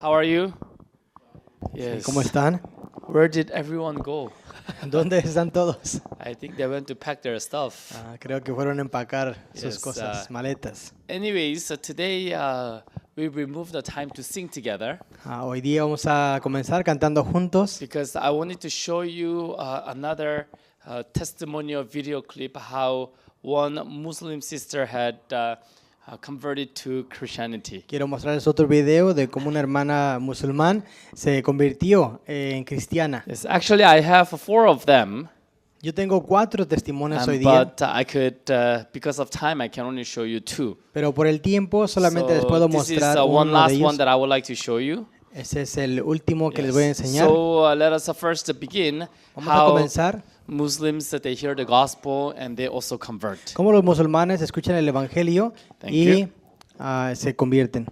How are you? Sí, ¿cómo están? Where did everyone go? ¿Dónde están todos? I think they went to pack their stuff. Creo que fueron a empacar sus Yes, cosas, maletas. Anyways, today we removed the time to sing together Hoy día vamos a comenzar cantando juntos because I wanted to show you another testimonial video clip how one Muslim sister had converted to Christianity. Quiero mostrarles otro video de cómo una hermana musulmán se convirtió en cristiana. Yes, actually, I have 4 of them. Yo tengo 4 testimonios hoy día, But I could, because of time, I can only show you 2. pero por el tiempo solamente les puedo This is mostrar one uno de last one ellos. that I would like to show you. Ese es el último que les voy a Yes. enseñar. So let us first begin Vamos a how comenzar. Muslims that they hear the gospel and they also convert. Cómo los musulmanes escuchan el evangelio Thank y you. se convierten.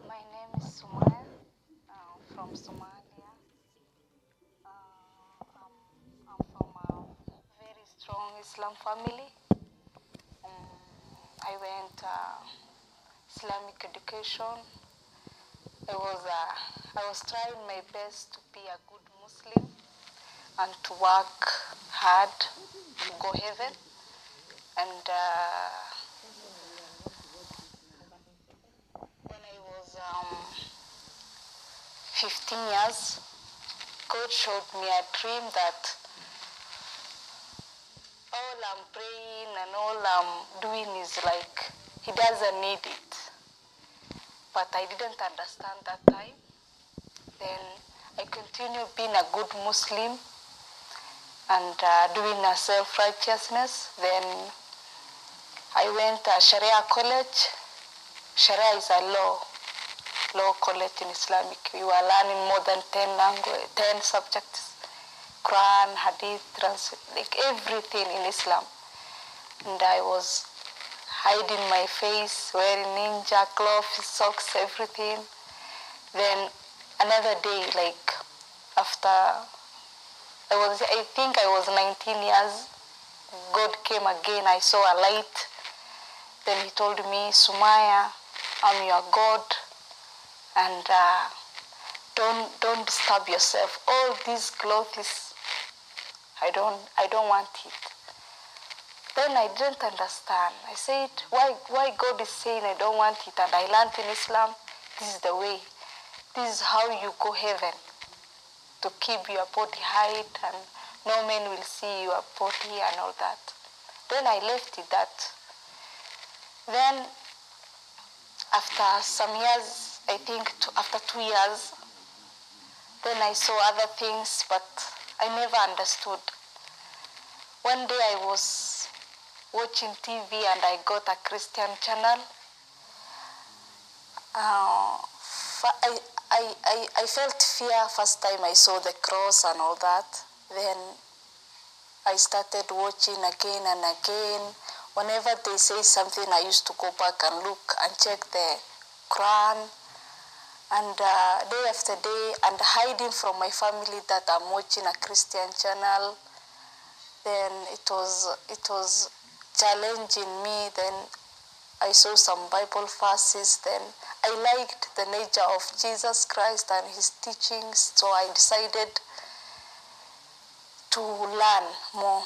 My name is Sumaya, from Somalia. I'm from a very strong Islam family. I went Islamic education. I was trying my best to be a good Muslim and to work hard to go heaven. And when I was 15 years, God showed me a dream that all I'm praying and all I'm doing is like He doesn't need it. But I didn't understand that time. Then I continued being a good Muslim and doing a self-righteousness. Then I went to Sharia college. Sharia is a law college in Islamic. We were learning more than 10 subjects. Quran, Hadith, like everything in Islam. And I was hiding my face, wearing ninja clothes, socks, everything. Then another day, like after I think I was 19 years, God came again. I saw a light. Then he told me, Sumaya, I'm your God, and don't disturb yourself. All these clothes, I don't want it. Then I didn't understand. I said, why God is saying I don't want it, and I learned in Islam, this is the way. This is how you go heaven, to keep your body hide, and no man will see your body and all that. Then I left it that. Then after some years, I think after 2 years, then I saw other things, but I never understood. One day I was watching TV and I got a Christian channel. I felt fear first time I saw the cross and all that. Then I started watching again and again. Whenever they say something, I used to go back and look and check the Quran. And day after day, and hiding from my family that I'm watching a Christian channel. Then it was challenging me. Then I saw some Bible verses. Then I liked the nature of Jesus Christ and his teachings, so I decided to learn more.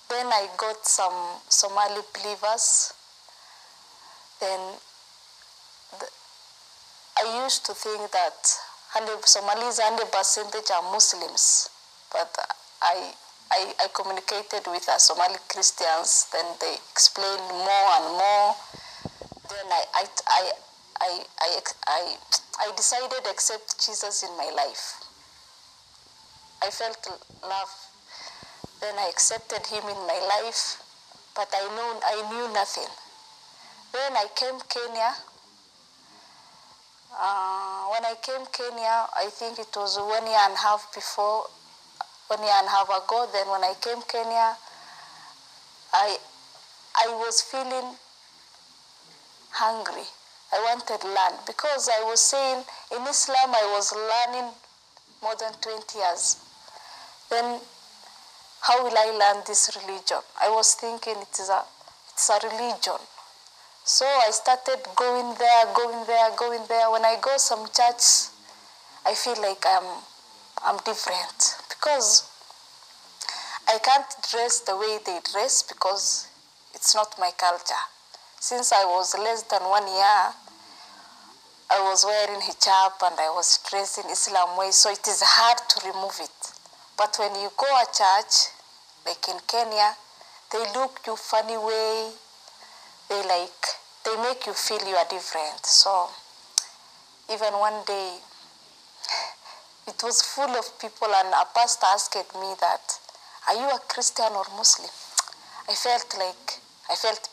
Then I got some Somali believers. Then I used to think that Somalis 100% are Muslims, but I communicated with Somali Christians. Then they explained more and more. Then I decided to accept Jesus in my life. I felt love. Then I accepted him in my life, but I knew nothing. Then I came Kenya. When I came Kenya, I think it was 1 year and a half before, 1 year and a half ago. Then when I came Kenya, I was feeling hungry. I wanted to learn, because I was saying in Islam I was learning more than 20 years. Then how will I learn this religion? I was thinking it's a religion. So I started going there. When I go some church, I feel like I'm different, because I can't dress the way they dress, because it's not my culture. Since I was less than 1 year, I was wearing hijab and I was dressed in Islam way, so it is hard to remove it. But when you go to church, like in Kenya, they look you funny way. They make you feel you are different. So even one day, it was full of people, and a pastor asked me that, are you a Christian or Muslim? I felt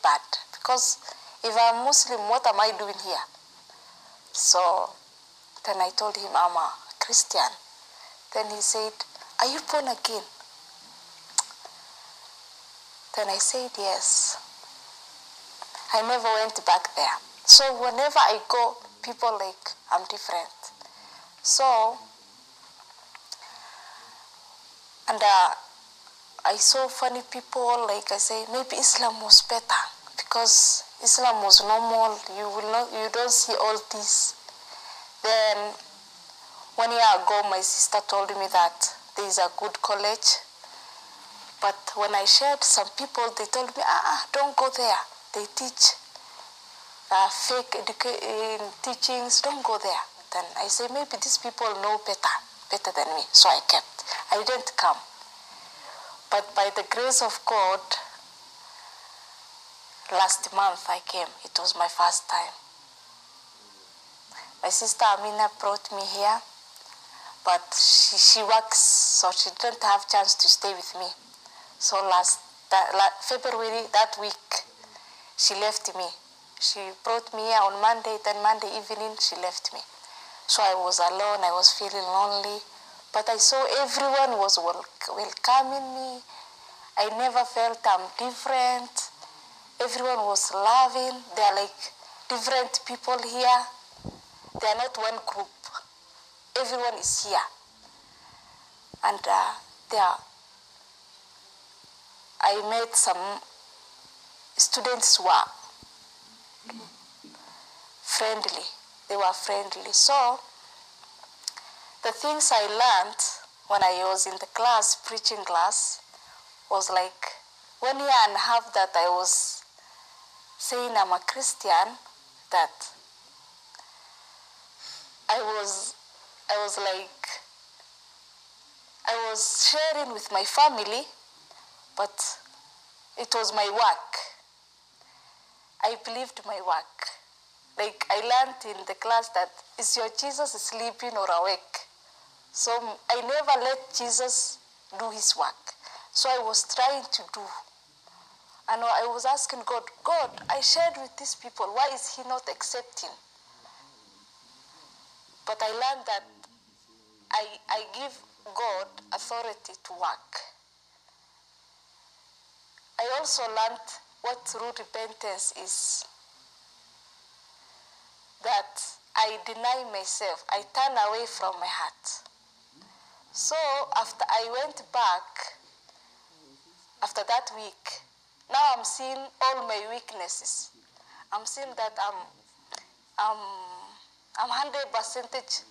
bad, because if I'm Muslim, what am I doing here? So then I told him I'm a Christian. Then he said, are you born again? Then I said yes. I never went back there. So whenever I go, people like I'm different. So, and I saw funny people, like I say, maybe Islam was better, because Islam was normal. You don't see all this. Then 1 year ago, my sister told me that there is a good college. But when I shared, some people, they told me, don't go there. They teach fake teachings, don't go there. Then I say, maybe these people know better than me. So I kept. I didn't come. But by the grace of God, last month I came. It was my first time. My sister Amina brought me here, but she works, so she didn't have chance to stay with me. So last February, that week, she left me. She brought me here on Monday, then Monday evening she left me. So I was alone, I was feeling lonely, But I saw everyone was welcoming me. I never felt I'm different. Everyone was loving. They are like different people here. They are not one group. Everyone is here. And I met some students who are friendly. They were friendly. So the things I learned when I was in the class, preaching class, was like 1 year and a half that I was saying I'm a Christian, that I was sharing with my family, but it was my work. I believed my work. Like I learned in the class that is your Jesus sleeping or awake? So I never let Jesus do his work. So I was trying to do. And I was asking God, I shared with these people, why is he not accepting? But I learned that I give God authority to work. I also learned what true repentance is. That I deny myself, I turn away from my heart. So after I went back, after that week, now I'm seeing all my weaknesses. I'm seeing that I'm 100%,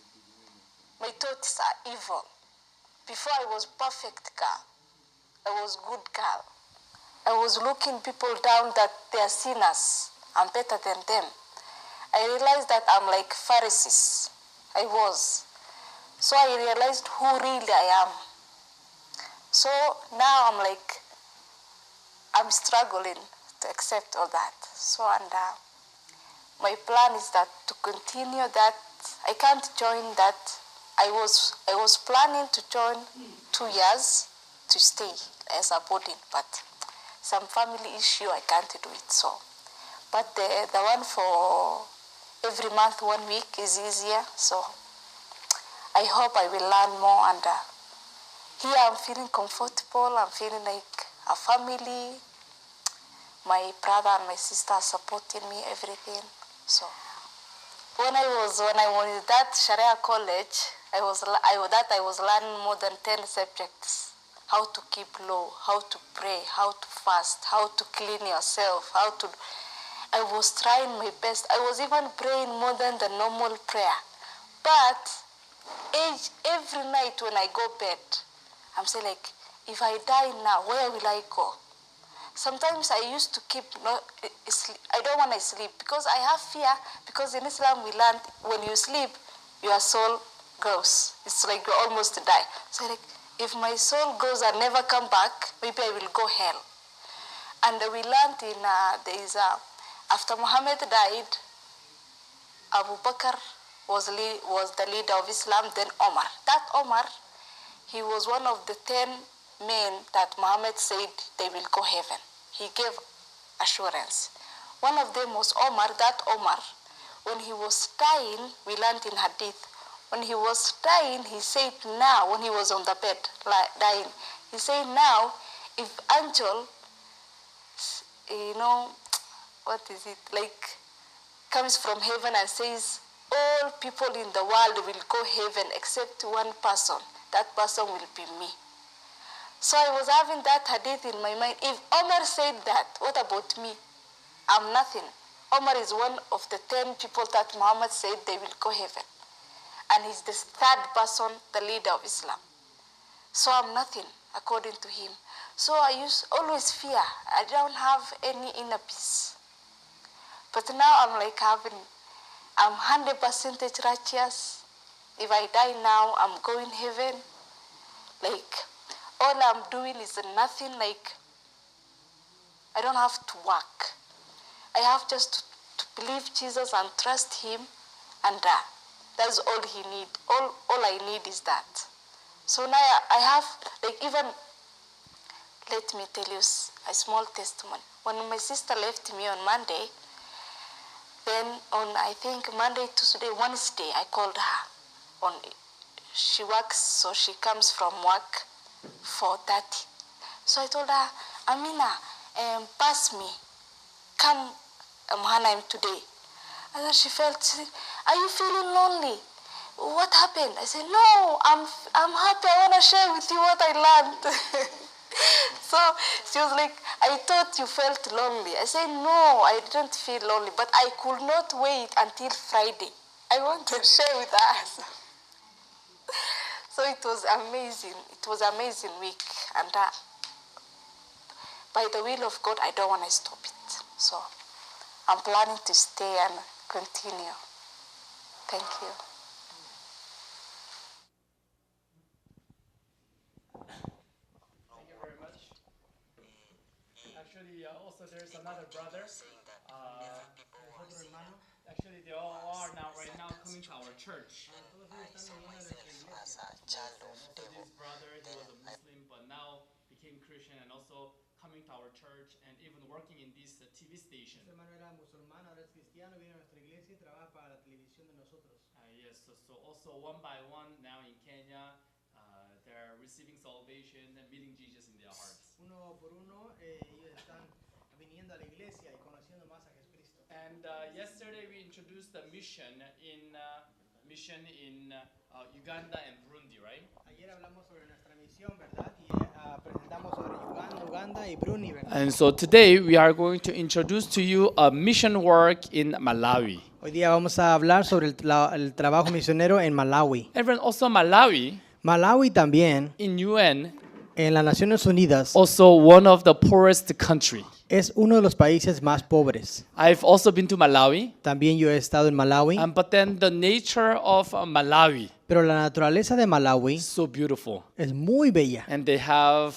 my thoughts are evil. Before I was perfect girl. I was good girl. I was looking people down that they are sinners. I'm better than them. I realized that I'm like Pharisees. I was. So I realized who really I am. So now I'm struggling to accept all that. So my plan is that to continue that. I can't join that. I was planning to join 2 years to stay as a boarding, but some family issue I can't do it. So, but the one for every month 1 week is easier. So I hope I will learn more, and here I'm feeling comfortable. I'm feeling like a family. My brother and my sister are supporting me, everything. So when I was in that Sharia college, I was learning more than 10 subjects. How to keep law, how to pray, how to fast, how to clean yourself, I was trying my best. I was even praying more than the normal prayer. But every night when I go bed, I'm saying like, if I die now, where will I go? Sometimes I used to keep, I don't want to sleep because I have fear, because in Islam we learn when you sleep, your soul goes. It's like you almost die. So like, if my soul goes and never come back, maybe I will go hell. And we learned after Muhammad died, Abu Bakr was the leader of Islam, then Omar. That Omar, he was one of the 10 men that Muhammad said they will go heaven. He gave assurance. One of them was Omar. That Omar, when he was dying, we learned in Hadith, when he was dying, he said now, when he was on the bed dying, he said now, if angel, comes from heaven and says, all people in the world will go heaven except one person, that person will be me. So I was having that hadith in my mind. If Omar said that, what about me? I'm nothing. Omar is one of the 10 people that Muhammad said they will go heaven. And he's the third person, the leader of Islam. So I'm nothing, according to him. So I always fear. I don't have any inner peace. But now I'm 100% righteous. If I die now, I'm going heaven. All I'm doing is nothing, I don't have to work. I have just to believe Jesus and trust him, and that's all he needs. All I need is that. So now I have, even, let me tell you a small testimony. When my sister left me on Monday, then on, I think, Monday, Tuesday, Wednesday, I called her. she works, so she comes from work 4:30. So I told her, Amina, pass me, come Mahanaim today. And then she felt, are you feeling lonely? What happened? I said, no, I'm happy. I want to share with you what I learned. So she was like, I thought you felt lonely. I said, no, I didn't feel lonely, but I could not wait until Friday. I want to share with us. So it was amazing. It was an amazing week. And by the will of God, I don't want to stop it. So I'm planning to stay and continue. Thank you. Thank you very much. Actually, also there's another brother. Actually, they all are now right now coming to our church. So this brother, he was a Muslim, but now became Christian and also coming to our church and even working in this TV station. Yes, so also one by one now in Kenya, they're receiving salvation and meeting Jesus in their hearts. Uno por uno, ellos están viniendo a la iglesia y conociendo más a Jesucristo. And yesterday we introduced the mission in Uganda and Burundi, right? Ayer hablamos sobre nuestra misión, ¿verdad? Y presentamos sobre Uganda y Burundi, ¿verdad? And so today we are going to introduce to you a mission work in Malawi. Hoy día vamos a hablar sobre el trabajo misionero en Malawi. And also Malawi Malawi también, in UN, en las Naciones Unidas, also one of the poorest country. es uno de los países más pobres. I've also been to Malawi, También yo he estado en Malawi, but then the nature of Malawi pero la naturaleza de Malawi is so beautiful. es muy bella. And they have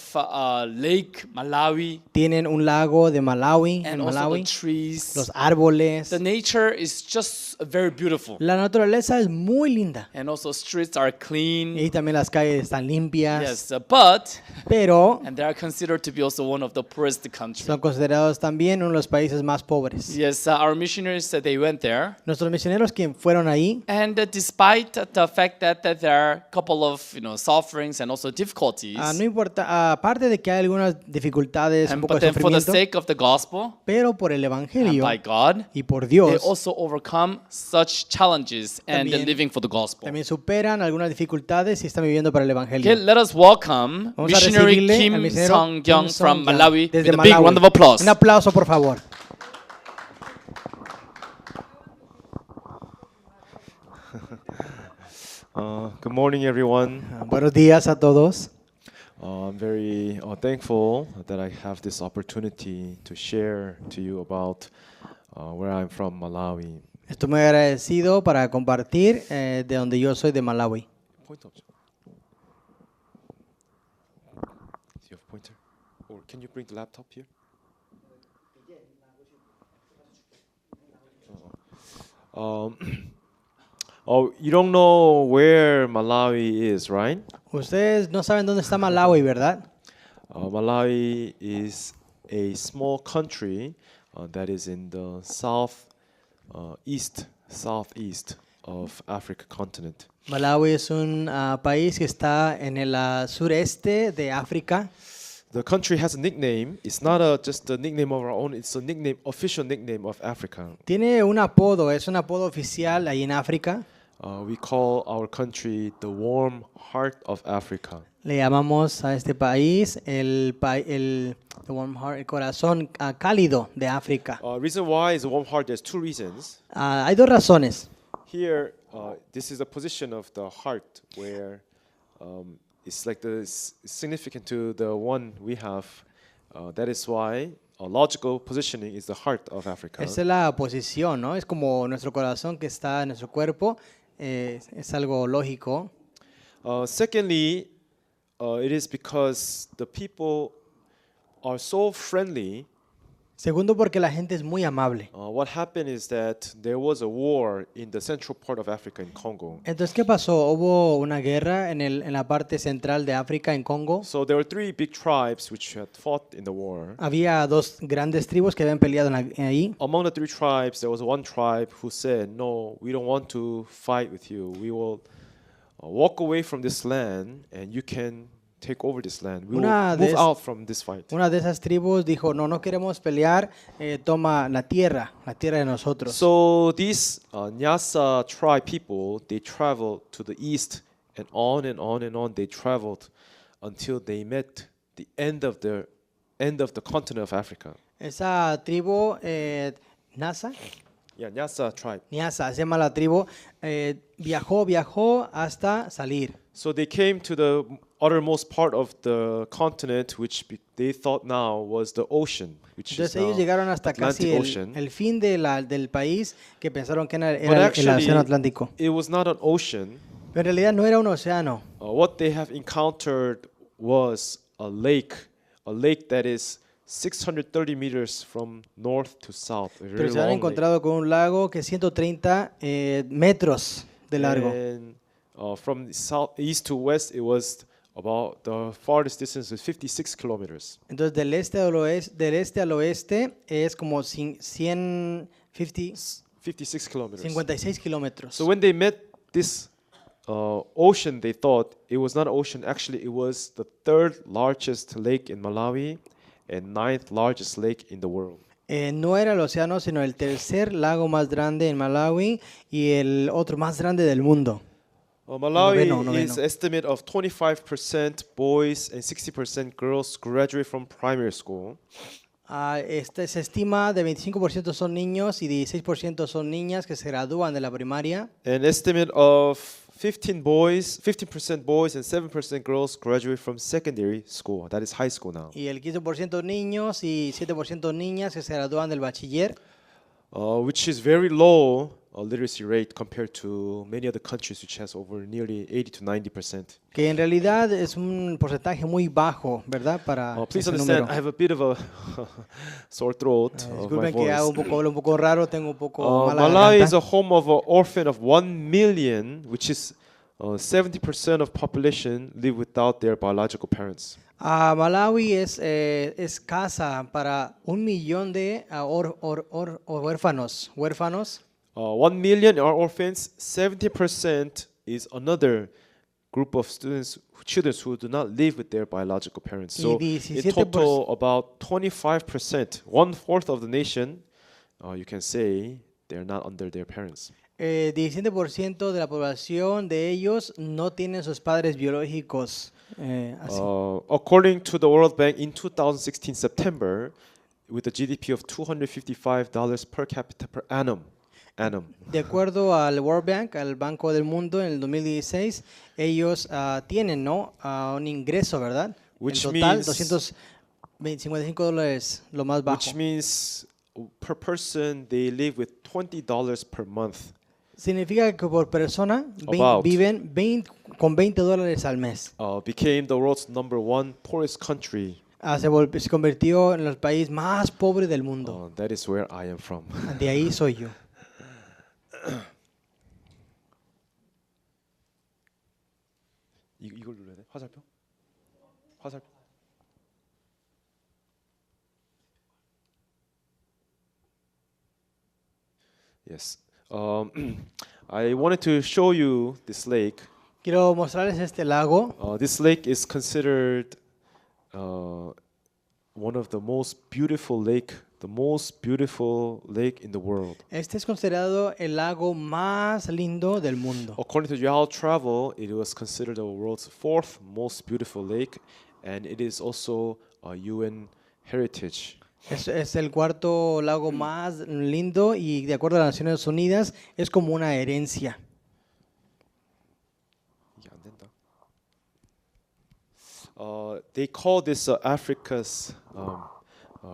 Lake Malawi Tienen un lago de Malawi, and en also the Malawi, trees. los árboles. The nature is just very beautiful. La naturaleza es muy linda. And also streets are clean. Y también las calles están limpias. Yes, but Pero and they are considered to be also one of the poorest countries. son considerados también uno de los países más pobres. Yes, our missionaries they went there, Nuestros misioneros que fueron ahí, and despite the fact that there are a couple of sufferings and also difficulties, no importa, aparte de que hay algunas dificultades, un and poco but de then for the sufrimiento, sake of the gospel pero por el and evangelio by God, y por they Dios also overcome such challenges and También- living for the gospel. también superan algunas dificultades y están viviendo para el evangelio. Okay, let us welcome Vamos a missionary recibirle al Kim misionero Sung-kyung Kim from Sung-kyung Malawi desde with a big Malawi. round of applause. Un aplauso, por favor. Good morning, everyone. Buenos días a todos. I'm very thankful that I have this opportunity to share to you about where I'm from, Malawi. Estoy muy agradecido para compartir de donde yo soy, de Malawi. Point up. Do you have a pointer? Or can you bring the laptop here? Oh, you don't know where Malawi is, right? Ustedes no saben dónde está Malawi, ¿verdad? Malawi is a small country that is in the southeast of Africa continent. Malawi es un país que está en el sureste de África. The country has a nickname. It's not just a nickname of our own. It's a nickname, official nickname of Africa. Tiene un apodo, es un apodo oficial ahí en África. We call our country the warm heart of Africa. Le llamamos a este país the warm heart, el corazón cálido de África. Reason why is a warm heart. There's two reasons. Hay dos razones. Here, this is the position of the heart where it's like significant to the one we have. That is why a logical positioning is the heart of Africa. Esa es la posición, ¿no? Es como nuestro corazón que está en nuestro cuerpo. Es algo lógico. Secondly, it is because the people are so friendly. Segundo, porque la gente es muy amable. What happened is that there was a war in the central part of Africa in Congo. Entonces, ¿qué pasó? Hubo una guerra en la parte central de África, en Congo. So there were three big tribes which had fought in the war. Había dos grandes tribus que habían peleado ahí. Among the three tribes, there was one tribe who said, "No, we don't want to fight with you. We will walk away from this land and you can take over this land. We will Una de move es- out from this fight. Una de esas tribus dijo, no, no queremos pelear, toma la tierra de nosotros. So these Nyasa tribe people, they traveled to the east and on and on and on. They traveled until they met the end of the continent of Africa. Esa tribu, Nasa, Yeah, Nyasa tribe. Niasa, se llama la tribu, viajó hasta salir. So they came to the uttermost part of the continent, which they thought now was the ocean, which is Entonces now ellos llegaron hasta casi Atlantic Ocean. el fin del país, que pensaron que era But el actually, océano Atlántico. it was not an ocean. Pero en realidad no era un océano. What they have encountered was a lake that is 630 meters from north to south. A very Pero se han long lake. encontrado con un lago que es 130 metros de largo. And from southeast to west, it was about the farthest distance is 56 kilometers. Entonces del este al oeste es como 150, 56 kilometers. 56 kilómetros. So when they met this ocean, they thought it was not an ocean. Actually, it was the third largest lake in Malawi and ninth largest lake in the world. No era el océano, sino el tercer lago más grande en Malawi y el otro más grande del mundo. Malawi Noveno. is estimate of 25% boys and 60% girls graduate from primary school. Se estima de 25% son niños y 16% son niñas que se gradúan de la primaria. An estimate of 15% boys and 7% girls graduate from secondary school. That is high school now. Y el 15% niños y 7% niñas que se gradúan del bachiller. Which is very low literacy rate compared to many other countries which has over nearly 80 to 90%. Que en realidad es un porcentaje muy bajo, ¿verdad? Para Please ese understand, número. I have a bit of a sore throat of my Disculpen que hablo un poco raro, tengo un poco mala Malawi is garganta. a home of an orphan of 1 million, which is 70% of population live without their biological parents. Malawi es casa para 1 millón de huérfanos. 1 million are orphans. 70% is another group of children who do not live with their biological parents. So in 17% total, about 25%, 1/4 of the nation, you can say they are not under their parents. 17% de la población de ellos no tienen sus padres biológicos. Así. According to the World Bank, in 2016 September, with a GDP of $255 per capita per annum. De acuerdo al World Bank, al Banco del Mundo, en el 2016, ellos tienen, ¿no? Un ingreso, ¿verdad? Which En total, means- $255, lo más bajo. Which means per person they live with $20 per month. Significa que por persona About. viven con $20 al mes. Became the world's #1 poorest country. Se convirtió en el país más pobre del mundo. That is where I am from. De ahí soy yo. 이걸 눌러야 돼? 화살표? Yes. I wanted to show you this lake. Quiero mostrarles este lago. This lake is considered one of the most beautiful lake in the world. Este es considerado el lago más lindo del mundo. According to Yohan Travel, it was considered the world's 4th most beautiful lake, and it is also a UN heritage. Es el cuarto lago más lindo y de acuerdo a las Naciones Unidas es como una herencia. 이게 안 된다. They call this Africa's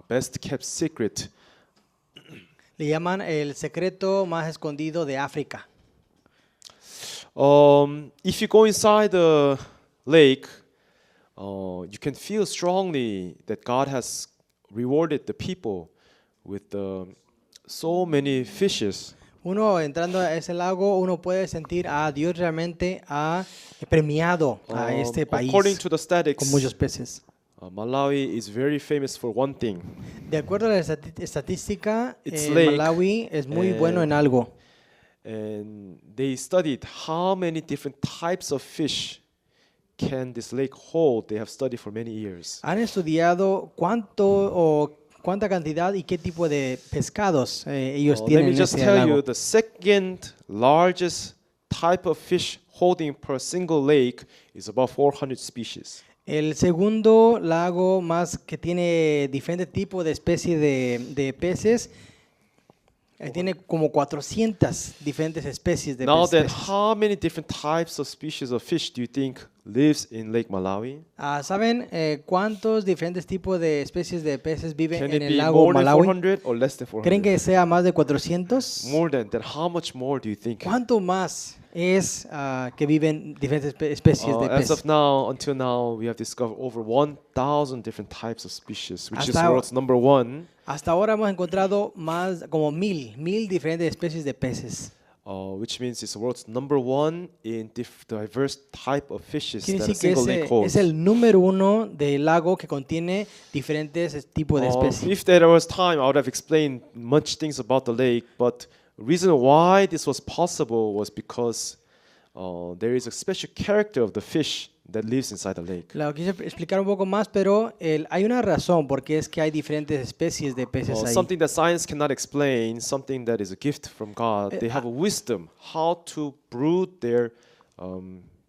best kept secret. Le llaman el secreto más escondido de África. If you go inside the lake, you can feel strongly that God has rewarded the people with so many fishes. Uno entrando a ese lago, uno puede sentir a Dios realmente ha premiado a este país According to the statistics, con muchos peces. Malawi is very famous for one thing. De acuerdo a la estadística, Its lake Malawi es muy bueno en algo. and they studied how many different types of fish can this lake hold. They have studied for many years. Han estudiado cuánta cantidad y qué tipo de pescados ellos Let tienen me en just ese tell you, lago. the second largest type of fish holding per single lake is about 400 species. El segundo lago más que tiene diferentes tipos de especies de peces, tiene como 400 diferentes especies de Now then, peces. how many different types of species of fish do you think lives in Lake Malawi? ¿Saben cuántos diferentes tipos de especies de peces viven Can en it el be lago more than Malawi? 400 or less than ¿Creen 400? que sea más de 400? More than that. How much more do you think? ¿Cuánto más es que viven diferentes especies de As of peces? now, until now, we have discovered over 1,000 different types of species, which is Hasta- world's number one. Hasta ahora hemos encontrado más como mil diferentes especies de peces. Which means it's the world's number one in diverse type of fishes Quiere that a decir que single lake ese holds. es el número uno del lago que contiene diferentes tipos de especies. If there was time, I would have explained much things about the lake, but the reason why this was possible was because there is a special character of the fish that lives inside the lake. Lo quise explicar un poco más, pero hay una razón porque es que hay diferentes especies de peces ahí. Something that science cannot explain, something that is a gift from God. They have a wisdom how to brood their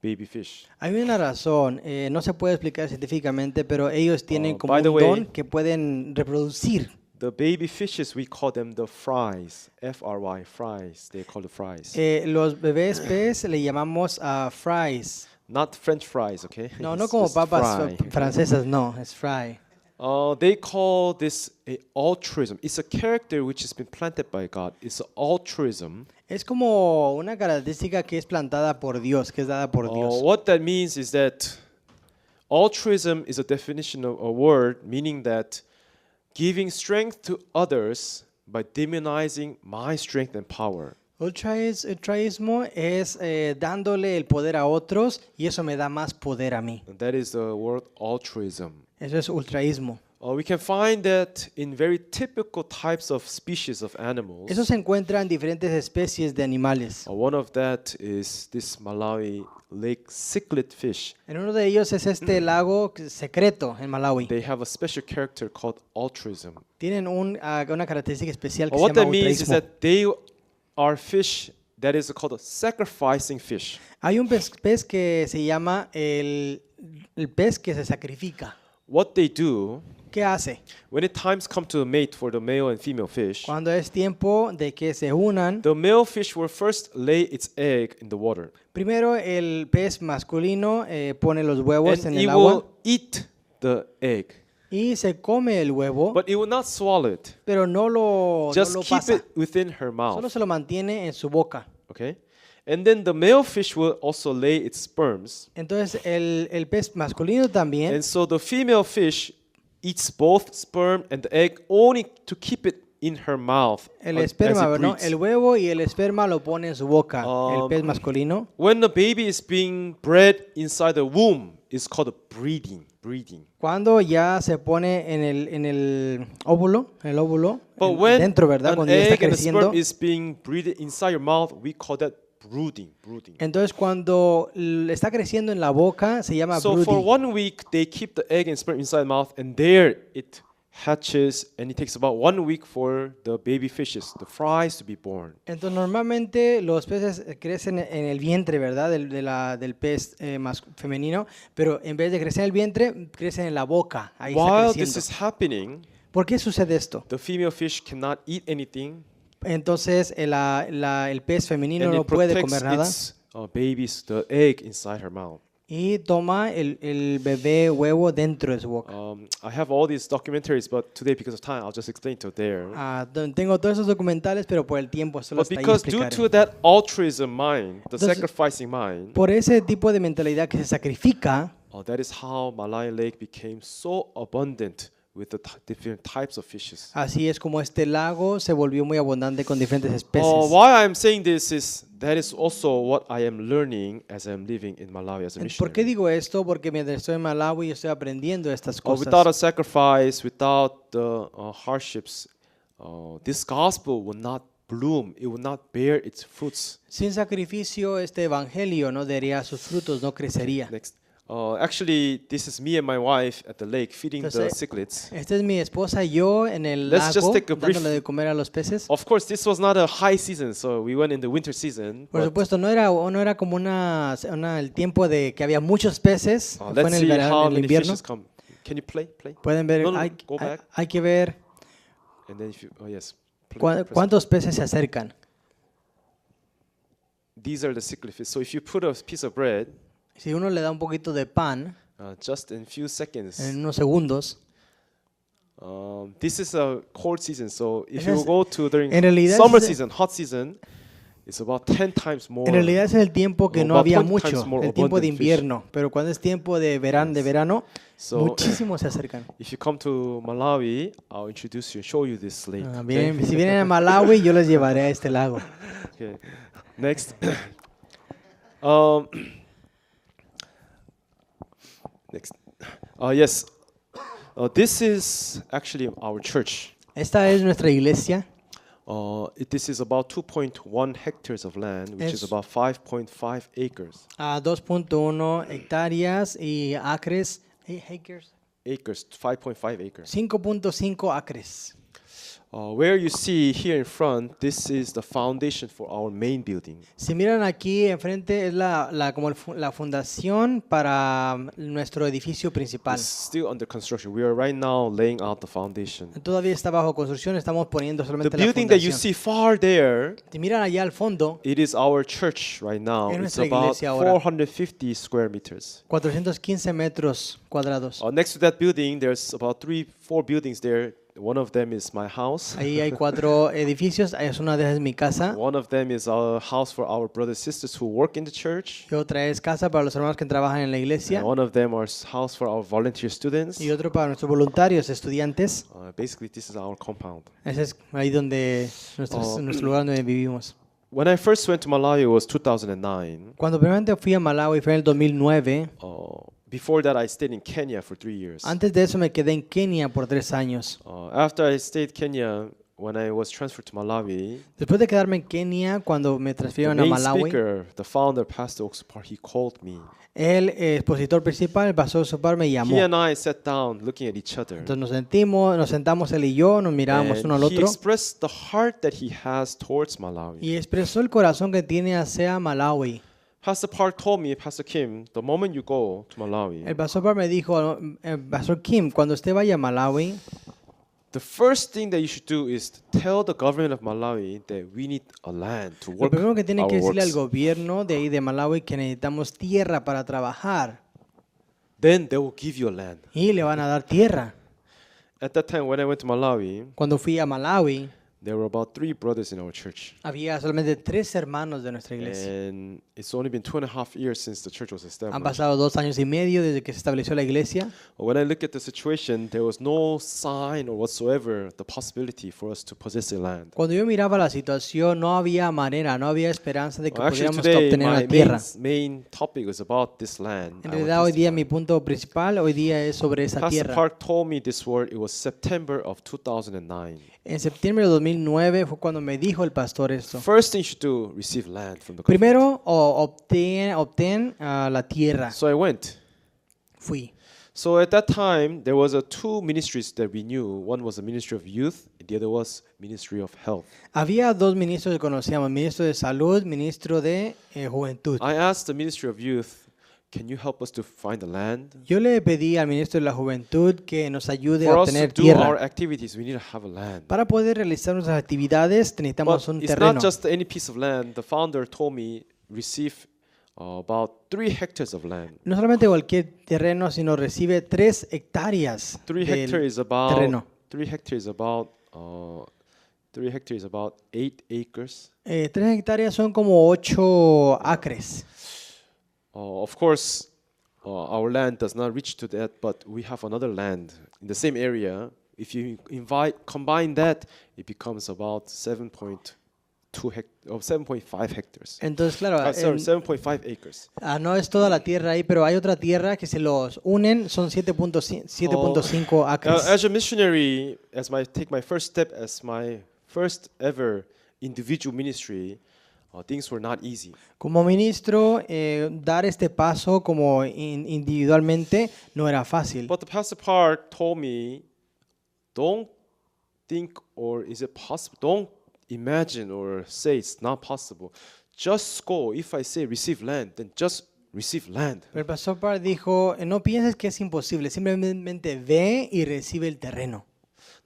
baby fish. Hay una razón, no se puede explicar científicamente, pero ellos tienen como by the un way, don que pueden reproducir. The baby fishes, we call them the fries, F-R-Y, fries. They call the fries. Los bebés pez le llamamos fries. Not French fries, okay? No, no It's como just papas fry. francesas, no, es fry. They call this a altruism. It's a character which has been planted by God. It's altruism. Es como una característica que es plantada por Dios, que es dada por Dios. What that means is that altruism is a definition of a word meaning that giving strength to others by demonizing my strength and power. Ultraísmo es dándole el poder a otros y eso me da más poder a mí. And that is the word altruism. Eso es ultraísmo. We can find that in very typical types of species of animals. Eso se encuentra en diferentes especies de animales. One of that is this Malawi lake cichlid fish. En uno de ellos es este lago secreto en Malawi. They have a special character called altruism. Tienen una característica especial que se What llama that means is ultraísmo. that they are fish that is called a sacrificing fish. Hay un pez que se llama el pez que se sacrifica. What they do, ¿Qué hace? when it times come to mate for the male and female fish, Cuando es tiempo de que se unan, the male fish will first lay its egg in the water. primero el pez masculino pone los huevos And en it el agua will eat the egg. y se come el huevo, But it will not swallow it. pero no lo Just keep pasa. it within her Solo mouth. se lo mantiene en su boca. Okay? And then the male fish will also lay its sperms. Entonces el pez masculino también, And so the female fish eats both sperm and the egg only to keep it in her mouth el as esperma, it ¿no? breeds. El huevo y el esperma lo pone en su boca. El pez masculino. When the baby is being bred inside the womb, it's called a breeding. Cuando ya se pone en el óvulo, But when dentro, ¿verdad? an Cuando ya está egg and a creciendo. sperm is being breeded inside your mouth, we call that brooding. Entonces cuando está creciendo en la boca se llama So for brooding. 1 week, they keep the egg and sperm inside the mouth, and there it hatches, and it takes about 1 week for the baby fishes, the fries, to be born. Entonces normalmente los peces crecen en el vientre, ¿verdad? Del pez femenino, pero en vez de crecer en el vientre, crecen en la boca. Ahí está While this creciendo. is happening, ¿Por qué sucede esto? the female fish cannot eat anything, Entonces el pez femenino and no it puede protects comer nada its babies, the egg inside her mouth. y toma el bebé huevo dentro de su boca. I have all these documentaries, but today, because of time, I'll just explain to there. Tengo todos esos documentales, pero por el tiempo solo But hasta ahí because due explicaré. to that altruism mind, the Entonces, sacrificing mind, Por ese tipo de mentalidad que se sacrifica, that is how Malay Lake became so abundant with the different types of fishes. así es como este lago se volvió muy abundante con diferentes especies. Why I'm saying this is that is also what I am learning as I'm living in Malawi as a ¿Por qué missionary. digo esto? Porque mientras estoy en Malawi estoy aprendiendo estas Without a cosas. sacrifice, without the hardships, this gospel will not bloom, it would not bear its fruits. Sin sacrificio, este evangelio no daría sus frutos, no crecería. Next. Actually, this is me and my wife at the lake feeding the Entonces, cichlids. Esta es mi esposa y yo en el Let's just lago take a brief- dándole de comer a los peces. Of course, this was not a high season, so we went in the winter season. Por but, supuesto, no era como el tiempo de que había muchos peces. Fue let's en el see verano, how en el many invierno. fishes come. Can you play? Pueden ver, No, no, hay, go hay- back. hay que ver And then if you, oh yes. Press. cuántos peces se acercan. These are the cichlid fish. So if you put a piece of bread, Si uno le da un poquito de pan just in few seconds. en unos segundos, This is a cold season, so if Ese you es- go to during en realidad summer ese- season, hot season, it's about 10 times more. en realidad es el tiempo que no About había 20 mucho, times more el tiempo de abundant fish. invierno. Pero cuando es tiempo de verano, So muchísimos se acercan. if you come to Malawi, I'll introduce you and show you this lake. Si vienen a Malawi, yo les llevaré a este lago. Okay. Next. um, next. Yes. This is actually our church. Esta es nuestra iglesia. This is about 2.1 hectares of land, which is Es- about 5.5 acres. A 2.1 hectáreas y acres. Acres, 5.5 acres. 5.5 acres. Where you see here in front, this is the foundation for our main building. Si miran aquí enfrente es la fundación para nuestro edificio principal. It's still under construction. We are right now laying out the foundation. Todavía está bajo construcción, estamos poniendo The solamente la building that you fundación. see far there, Si miran allá al fondo, it is our church right now. Es It's nuestra about iglesia ahora. 450 square meters. 415 metros cuadrados. Next to that building, there's about 4 buildings there. One of them is my house. Ahí hay 4 edificios, es una de ellas es mi casa. One of them is a house for our brothers and sisters who work in the church. Y otra es casa para los hermanos que trabajan en la iglesia. And one of them is house for our volunteer students. Y otro para nuestros voluntarios, estudiantes. Basically, this is our compound. Ese es ahí donde nuestro lugar donde vivimos. When I first went to Malawi, it was 2009. Cuando primeramente fui a Malawi fue en el 2009. Before that, I stayed in Kenya for 3 years. Antes de eso me quedé en Kenia por 3 años. After I stayed Kenya, when I was transferred to Malawi, Después de quedarme en Kenia, cuando me the transfirieron a main Malawi, speaker, the founder, Pastor Oxupar, he called me. el expositor principal, el pastor Sopar, me llamó. He and I sat down looking at each other. Entonces nos sentamos él y yo, nos mirábamos And uno al he otro expressed the heart that he has towards Malawi. y expresó el corazón que tiene hacia Malawi. Pastor Park told me, Pastor Kim, the moment you go to Malawi, El pastor Park me dijo, pastor Kim, cuando usted vaya a Malawi, the first thing that you should do is tell the government of Malawi that we need a land to lo work primero que tiene our que decirle al works. gobierno de ahí de Malawi que necesitamos tierra para trabajar Then they will give you a land. y le van a dar tierra. At that time, when I went to Malawi, Cuando fui a Malawi, there were about 3 brothers in our church. había solamente 3 hermanos de nuestra iglesia. And it's only been 2.5 years since the church was Han established. pasado 2 años y medio desde que se estableció la iglesia. When I look at the situation, there was no sign or whatsoever the possibility for us to possess a land. Cuando yo miraba la situación, no había manera, no había esperanza de que Actually, pudiéramos today obtener my la tierra. main topic is about this land. En I will realidad, hoy día testify. mi punto principal hoy día es sobre esa Pastor tierra. Park told me this word. It was September of 2009. En septiembre de 2009 fue cuando me dijo el pastor esto. First thing you should do, receive land from the government. Primero, obtén la tierra. So I went. Fui. So at that time, there was 2 ministries that we knew. One was the Ministry of Youth, and the other was Ministry of Health. Había 2 ministros que conocíamos, ministro de salud, ministro de juventud. I asked the Ministry of Youth, can you help us to find the land? Yo le pedí al ministro de la juventud que nos ayude For a us to obtener do our tierra. activities, we need to have a land. Para poder realizar nuestras actividades necesitamos But un it's terreno. not just any piece of land. The founder told me receive about 3 hectares of land. No solamente cualquier terreno, sino recibe 3 hectáreas 3 del hectares about terreno. 3 hectares about 3 hectares about 8 acres. 3 hectáreas son como 8 acres. Of course, our land does not reach to that, but we have another land in the same area. If you combine that, it becomes about 7.5 hectares. Entonces, claro, 7.5 acres. no es toda la tierra ahí, pero hay otra tierra que se los unen, son 7.5 acres. As a missionary, take my first step as my first ever individual ministry, things were not easy. Como ministro, dar este paso como individualmente no era fácil. But the pastor part told me, don't think or is it possible? Don't imagine or say it's not possible. Just go. If I say receive land, then just receive land. Pero el pastor Parr dijo, no pienses que es imposible, simplemente ve y recibe el terreno.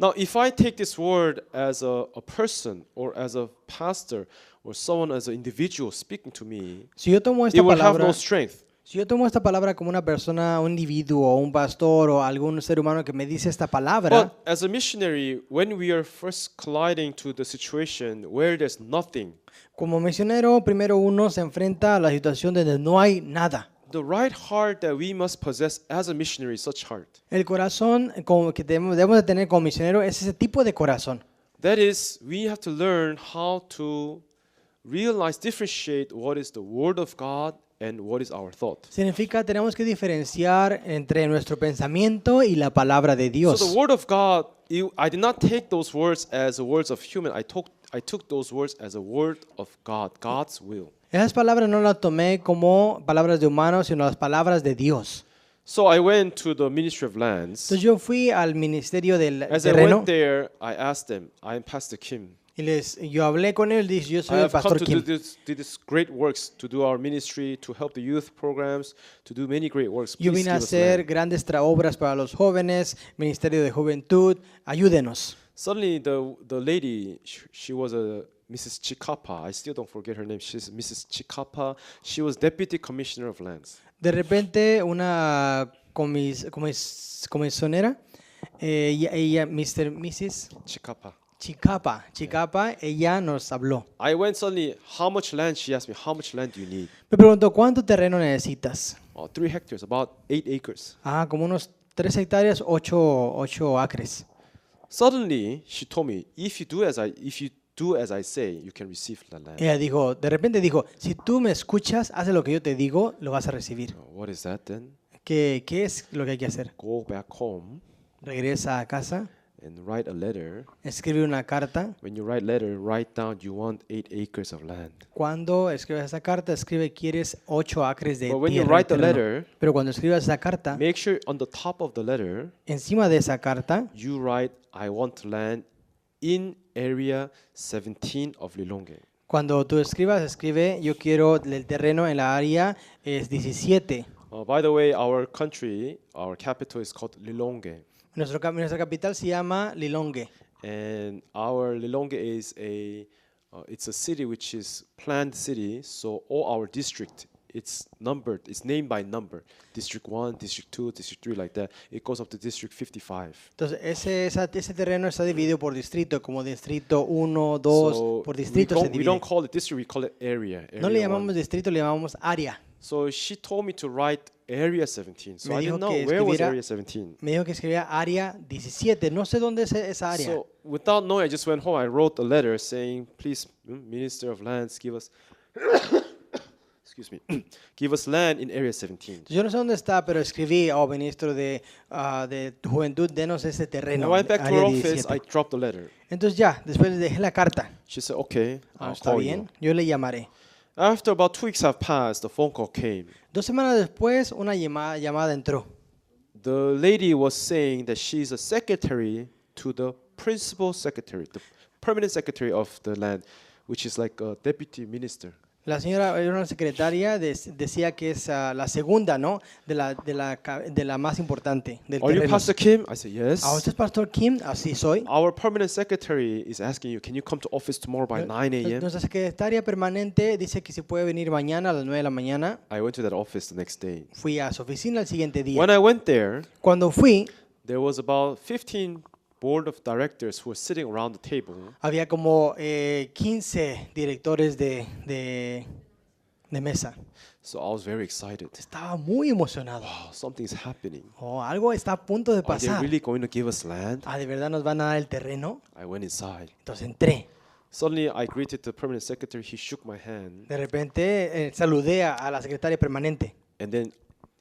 Now, if I take this word as a person or as a pastor or someone as an individual speaking to me, Si yo tomo it esta will have palabra, no strength. si yo tomo esta palabra como una persona, un individuo, un pastor o algún ser humano que me dice esta palabra, But as a missionary, when we are first colliding to the situation where there's nothing, como misionero, primero uno se enfrenta a la situación donde no hay nada. the right heart that we must possess as a missionary is such heart. El corazón como que debemos de tener como misionero es ese tipo de corazón. That is, we have to learn how to realize, differentiate what is the word of God and what is our thought. Significa tenemos que diferenciar entre nuestro pensamiento y la palabra de So Dios. the word of God, I did not take those words as the words of human. I took those words as a word of God, God's will. Esas palabras no las tomé como palabras de humanos, sino las palabras de Dios. So I went to the Ministry of Lands. Entonces yo fui al ministerio del As I terreno went there, I asked them, I am Pastor Kim. y yo hablé con él y dije, yo I soy el have come pastor to Kim. do this great works, to do our ministry, to help the youth programs, to do many great works. Yo Please vine a give us hacer land. grandes obras para los jóvenes, ministerio de juventud, ayúdenos. Suddenly, the lady, she was a Mrs. Chikapa. I still don't forget her name. She's Mrs. Chikapa. She was Deputy Commissioner of Lands. De repente una comisionera, ella, Mrs. Chikapa. Chicapa, ella nos habló. I went suddenly, how much land? She asked me, how much land do you need? Me preguntó, ¿cuánto terreno necesitas? 3 hectares, about 8 acres. Como unos 3 hectáreas, 8 acres. Suddenly, she told me, if you do as I say, you can receive the land. Ella dijo, de repente dijo, si tú me escuchas, haces lo que yo te digo, lo vas a recibir. What is that then? ¿Qué es lo que hay que hacer? Go back home Regresa a casa, and write a letter. escribe una carta. When you write letter, write down you want 8 acres of land. Cuando escribas esa carta, escribe quieres 8 acres de But when you tierra. write the terreno. letter, Pero cuando escribas esa carta, make sure on the top of the letter, encima de esa carta, you write, I want land in area 17 of Lilongwe. cuando tú escribe, yo quiero el terreno en la área es 17. By the way, our country, our capital is called Lilongwe. Nuestra capital se llama Lilongwe. And our Lilongwe is it's a city which is planned city, so all our district, it's numbered, it's named by number. District 1, District 2, District 3, like that. It goes up to District 55. Entonces, ese terreno está dividido por distrito, como distrito 1, 2, So por distrito se we divide. don't call it district, we call it area. No le area llamamos one. distrito, le llamamos área. So she told me to write area 17. So Me I dijo didn't know que where was escribiera- area 17. Me dijo que escribía área 17. No sé dónde es esa área. So without knowing, I just went home. I wrote a letter saying, "Please, Minister of Lands, give us, excuse me, give us land in area 17." Yo no sé dónde está, pero escribí, ministro de Juventud, denos ese I terreno. went back to her área office. 17. I dropped the letter. Entonces ya, después le dejé la carta. She said, "Okay, I'll Está call bien, you." yo le llamaré. After about 2 weeks have passed, the phone call came. 2 semanas después, una llamada entró. The lady was saying that she's a secretary to the principal secretary, the permanent secretary of the land, which is like a deputy minister. La señora era una secretaria, decía que es la segunda, ¿no? De la más importante del Are you terreno. Pastor Kim? I said, yes. ¿Usted es Pastor Kim? Así soy. Our permanent secretary is asking you, can you come to office tomorrow by 9 a.m.? Nuestra secretaria permanente dice que si puede venir mañana a las 9 de la mañana. I went to that office the next day. Fui a su oficina el siguiente día. When I went there, Cuando fui, there was about 15 board of directors who were sitting around the table. había como 15 directores de mesa. So I was very excited. Estaba muy emocionado. Wow, something's happening. Algo está a punto de Are they pasar. really going to give us land? ¿De verdad nos van a dar el terreno? I went inside. Entonces entré. Suddenly, I greeted the permanent secretary. He shook my hand. De repente saludé a la secretaria permanente. And then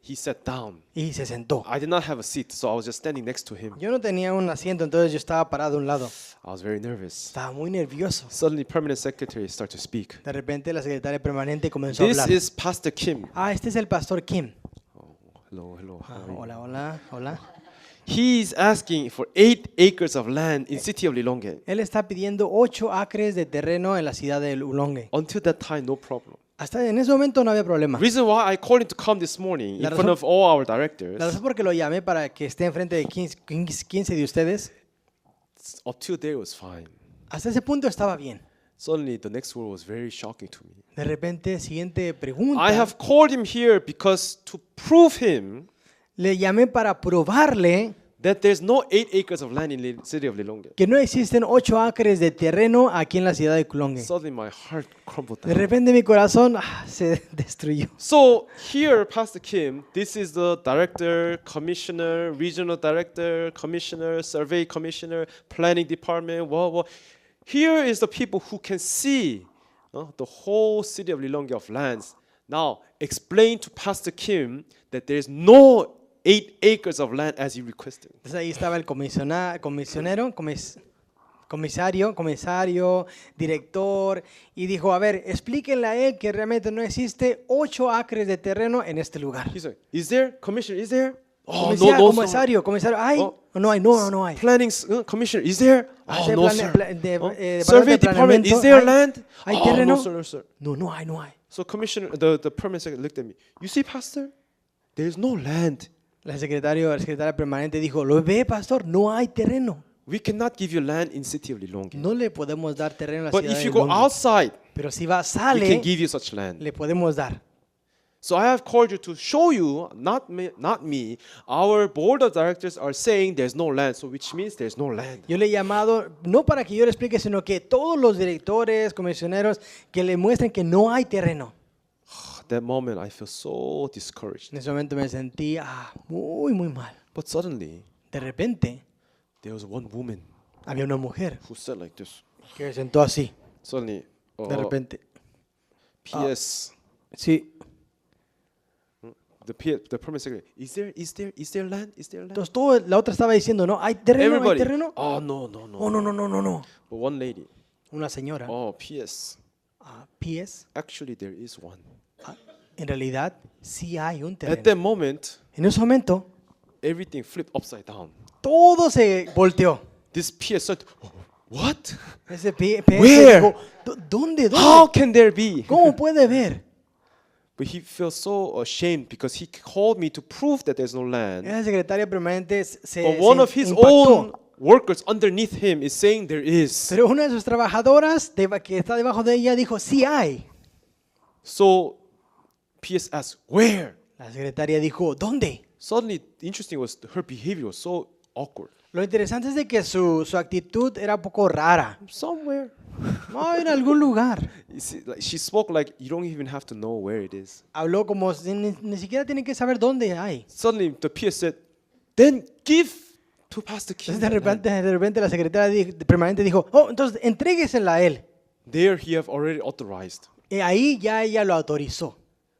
he sat down. y se sentó. I did not have a seat, so I was just standing next to him. Yo no tenía un asiento, entonces yo estaba parado a un lado. I was very nervous. Estaba muy nervioso. Suddenly, permanent secretary started to speak. De repente la secretaria permanente comenzó a This hablar. is Pastor Kim. Este es el pastor Kim. Hello. How are you? Hola. He's asking for 8 acres of land in city of Lilongwe. Él está pidiendo 8 acres de terreno en la ciudad de Lilongwe. Until that time, no problem. Hasta en ese momento no había problema. Reason why I called him to come this morning La in front razón- of all our directors. La razón por que lo llamé para que esté enfrente de 15 de ustedes, Up till there was fine. hasta ese punto estaba bien. Suddenly, the next word was very shocking to me. De repente, siguiente pregunta. I have called him here because to prove him Le llamé para probarle that there's no 8 acres of land in the city of Lilongwe. que no existen 8 acres de terreno aquí en la ciudad de Lilongwe. Suddenly, my heart crumbled De down. repente mi corazón se destruyó. So here, Pastor Kim, this is the director, commissioner, regional director, commissioner, survey commissioner, planning department. Here is the people who can see the whole city of Lilongwe of lands. Now, explain to Pastor Kim that there is no 8 acres of land as he requested. Entonces ahí estaba el comisario, director, y dijo, a ver, explíquenle a él que realmente no existe 8 acres de terreno en este lugar. He said, is there, commissioner, is there? Oh, Comisario, ¿hay? Oh. No hay. Planning commissioner, is there? Hace No, sir. de Survey department, planeamiento, is there land? ¿Hay terreno? No, sir, no, sir. No hay. So commissioner, the permanent secretary looked at me. You see, pastor, there is no la secretaria permanente dijo, ¿lo ve, pastor? No hay terreno. We cannot give you land in city of Lilongwe. No le podemos dar terreno a la But ciudad if de you go Lilongwe. outside, Pero si we can sale, give you such land. le podemos dar. So I have called you to show you, not me, our board of directors are saying there's no land, so which means there's no land. Yo le he llamado, no para que yo le explique, sino que todos los directores, comisioneros, que le muestren que no hay terreno. At that moment, I feel so discouraged. En ese momento me sentí muy mal. But suddenly, De repente, there was one woman había una mujer who said like this. que se sentó así. Suddenly, De repente. PS, Sí. the permanent secretary, is there land? Is there land? Entonces la otra estaba diciendo, ¿no? ¿Hay terreno? Everybody. ¿Hay terreno? Oh, no. No. But one lady, Una señora. oh, PS, Pies. actually there is one. En realidad, sí hay un At terreno. that moment, En ese momento, everything flipped upside down. todo se volteó. This PS said, what? Ese PS Where? dijo, ¿dónde? How can there be? ¿Cómo puede ver? But he felt so ashamed because he called me to prove that there's no land. Esa secretaria permanente se But one of se his impactó. own workers underneath him is saying there is. Pero una de sus trabajadoras que está debajo de ella dijo, sí hay. So PS asked, where? La secretaria dijo, ¿dónde? Suddenly, interesting was her behavior was so awkward. Lo interesante es de que su actitud era un poco rara. Somewhere. No, en algún lugar. You see, like, she spoke like you don't even have to know where it is. Habló como si ni siquiera tienen que saber dónde hay. Suddenly, the PS said, then give to Pastor Kim. Entonces de repente la secretaria permanente dijo, oh, entonces entréguesela a él. There he have already authorized. Y ahí ya ella lo autorizó.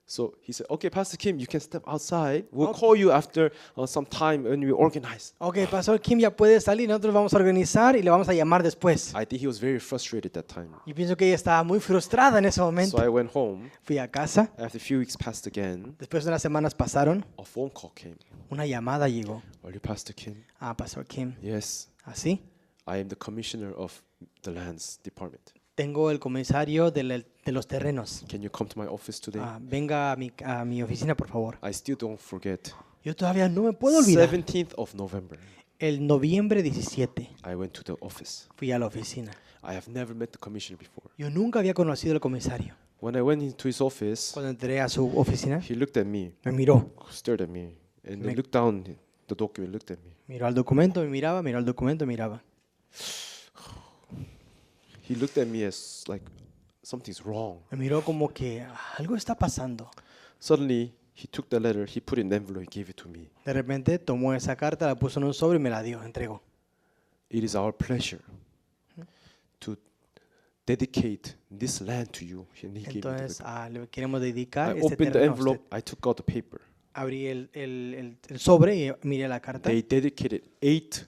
So he said, okay, Pastor Kim, you can step outside. We'll call you after some time when we organize. Ok, Pastor Kim ya puede salir, nosotros vamos a organizar y le vamos a llamar después. I think he was very frustrated that time. Yo pienso que ella estaba muy frustrada en ese So momento. I went home. Fui a casa, After a few weeks passed again, después de unas semanas pasaron, a phone call came. una llamada llegó. Are you Pastor Kim? Pastor Kim, Yes, así. I am the commissioner of the lands department. Tengo el comisario de los terrenos. Can you come to my office today? Venga a mi oficina, por favor. I still don't forget. Yo todavía no me puedo olvidar. 17th of November, El noviembre 17 I went to the office. fui a la oficina. I have never met the commissioner before. Yo nunca había conocido al comisario. When I went into his office, Cuando entré a su oficina, he looked at me, me miró. stared at me, and Me- he looked down the document, looked at me. Miró al documento, me miraba, miró al documento, miraba. He looked at me as like something's wrong. Me miró como que algo está pasando. Suddenly, he took the letter, he put it in the envelope, he gave it to me. De repente tomó esa carta, la puso en un sobre y me la dio, entregó. It is our pleasure to dedicate this land to you. And he gave me the Entonces, paper. le queremos dedicar I este opened the terreno a usted. envelope, I took out the paper. Abrí el sobre y miré la carta. They dedicated 8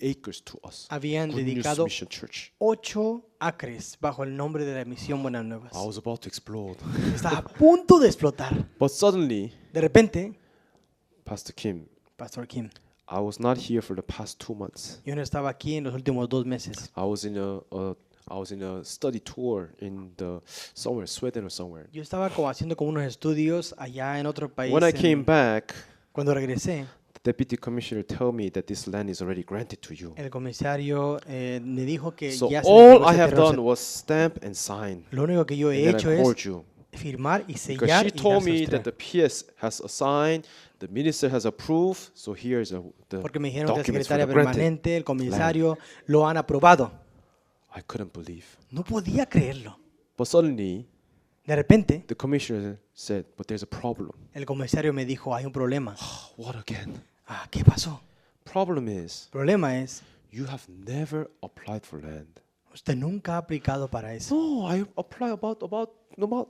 acres to us. Habían Good News dedicado Mission Church. 8 acres bajo el nombre de la Misión Buenas Nuevas. I was about to explode. Estaba a punto de explotar. But suddenly, De repente, Pastor Kim, Pastor Kim, I was not here for the past 2 months. yo no estaba aquí en los últimos 2 meses. I was in a study tour in somewhere, Sweden or somewhere. Yo estaba haciendo como unos estudios allá en otro país. When I came back, Cuando regresé, the deputy commissioner told me that this land is already granted to you. el comisario me dijo que So ya se all entregó I ese have terreno. done was stamp and sign. Lo único que yo he And hecho then I es called you. firmar y Because sellar she y told dárselo a me usted. that the PS has assigned, the minister has approved, so here is the Porque me dijeron que la documents for secretaria the granted. permanente, el comisario, lo han aprobado. I couldn't believe. No podía creerlo. But suddenly, De repente, the commissioner said, but there's a problem. el comisario me dijo, hay un problema. What again? ¿Qué pasó? Problem is, El problema es, you have never applied for land. usted nunca ha aplicado para eso. No, I applied about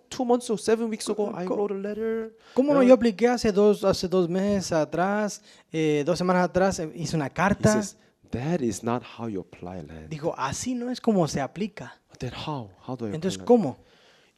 2 months or 7 weeks ago. I wrote a letter. ¿Cómo no? Yo apliqué hace dos meses atrás, 2 semanas atrás, hice una He carta. says, that is not how you apply land. Dijo, así no es como se aplica. Then how? How do I apply Entonces, land? ¿cómo?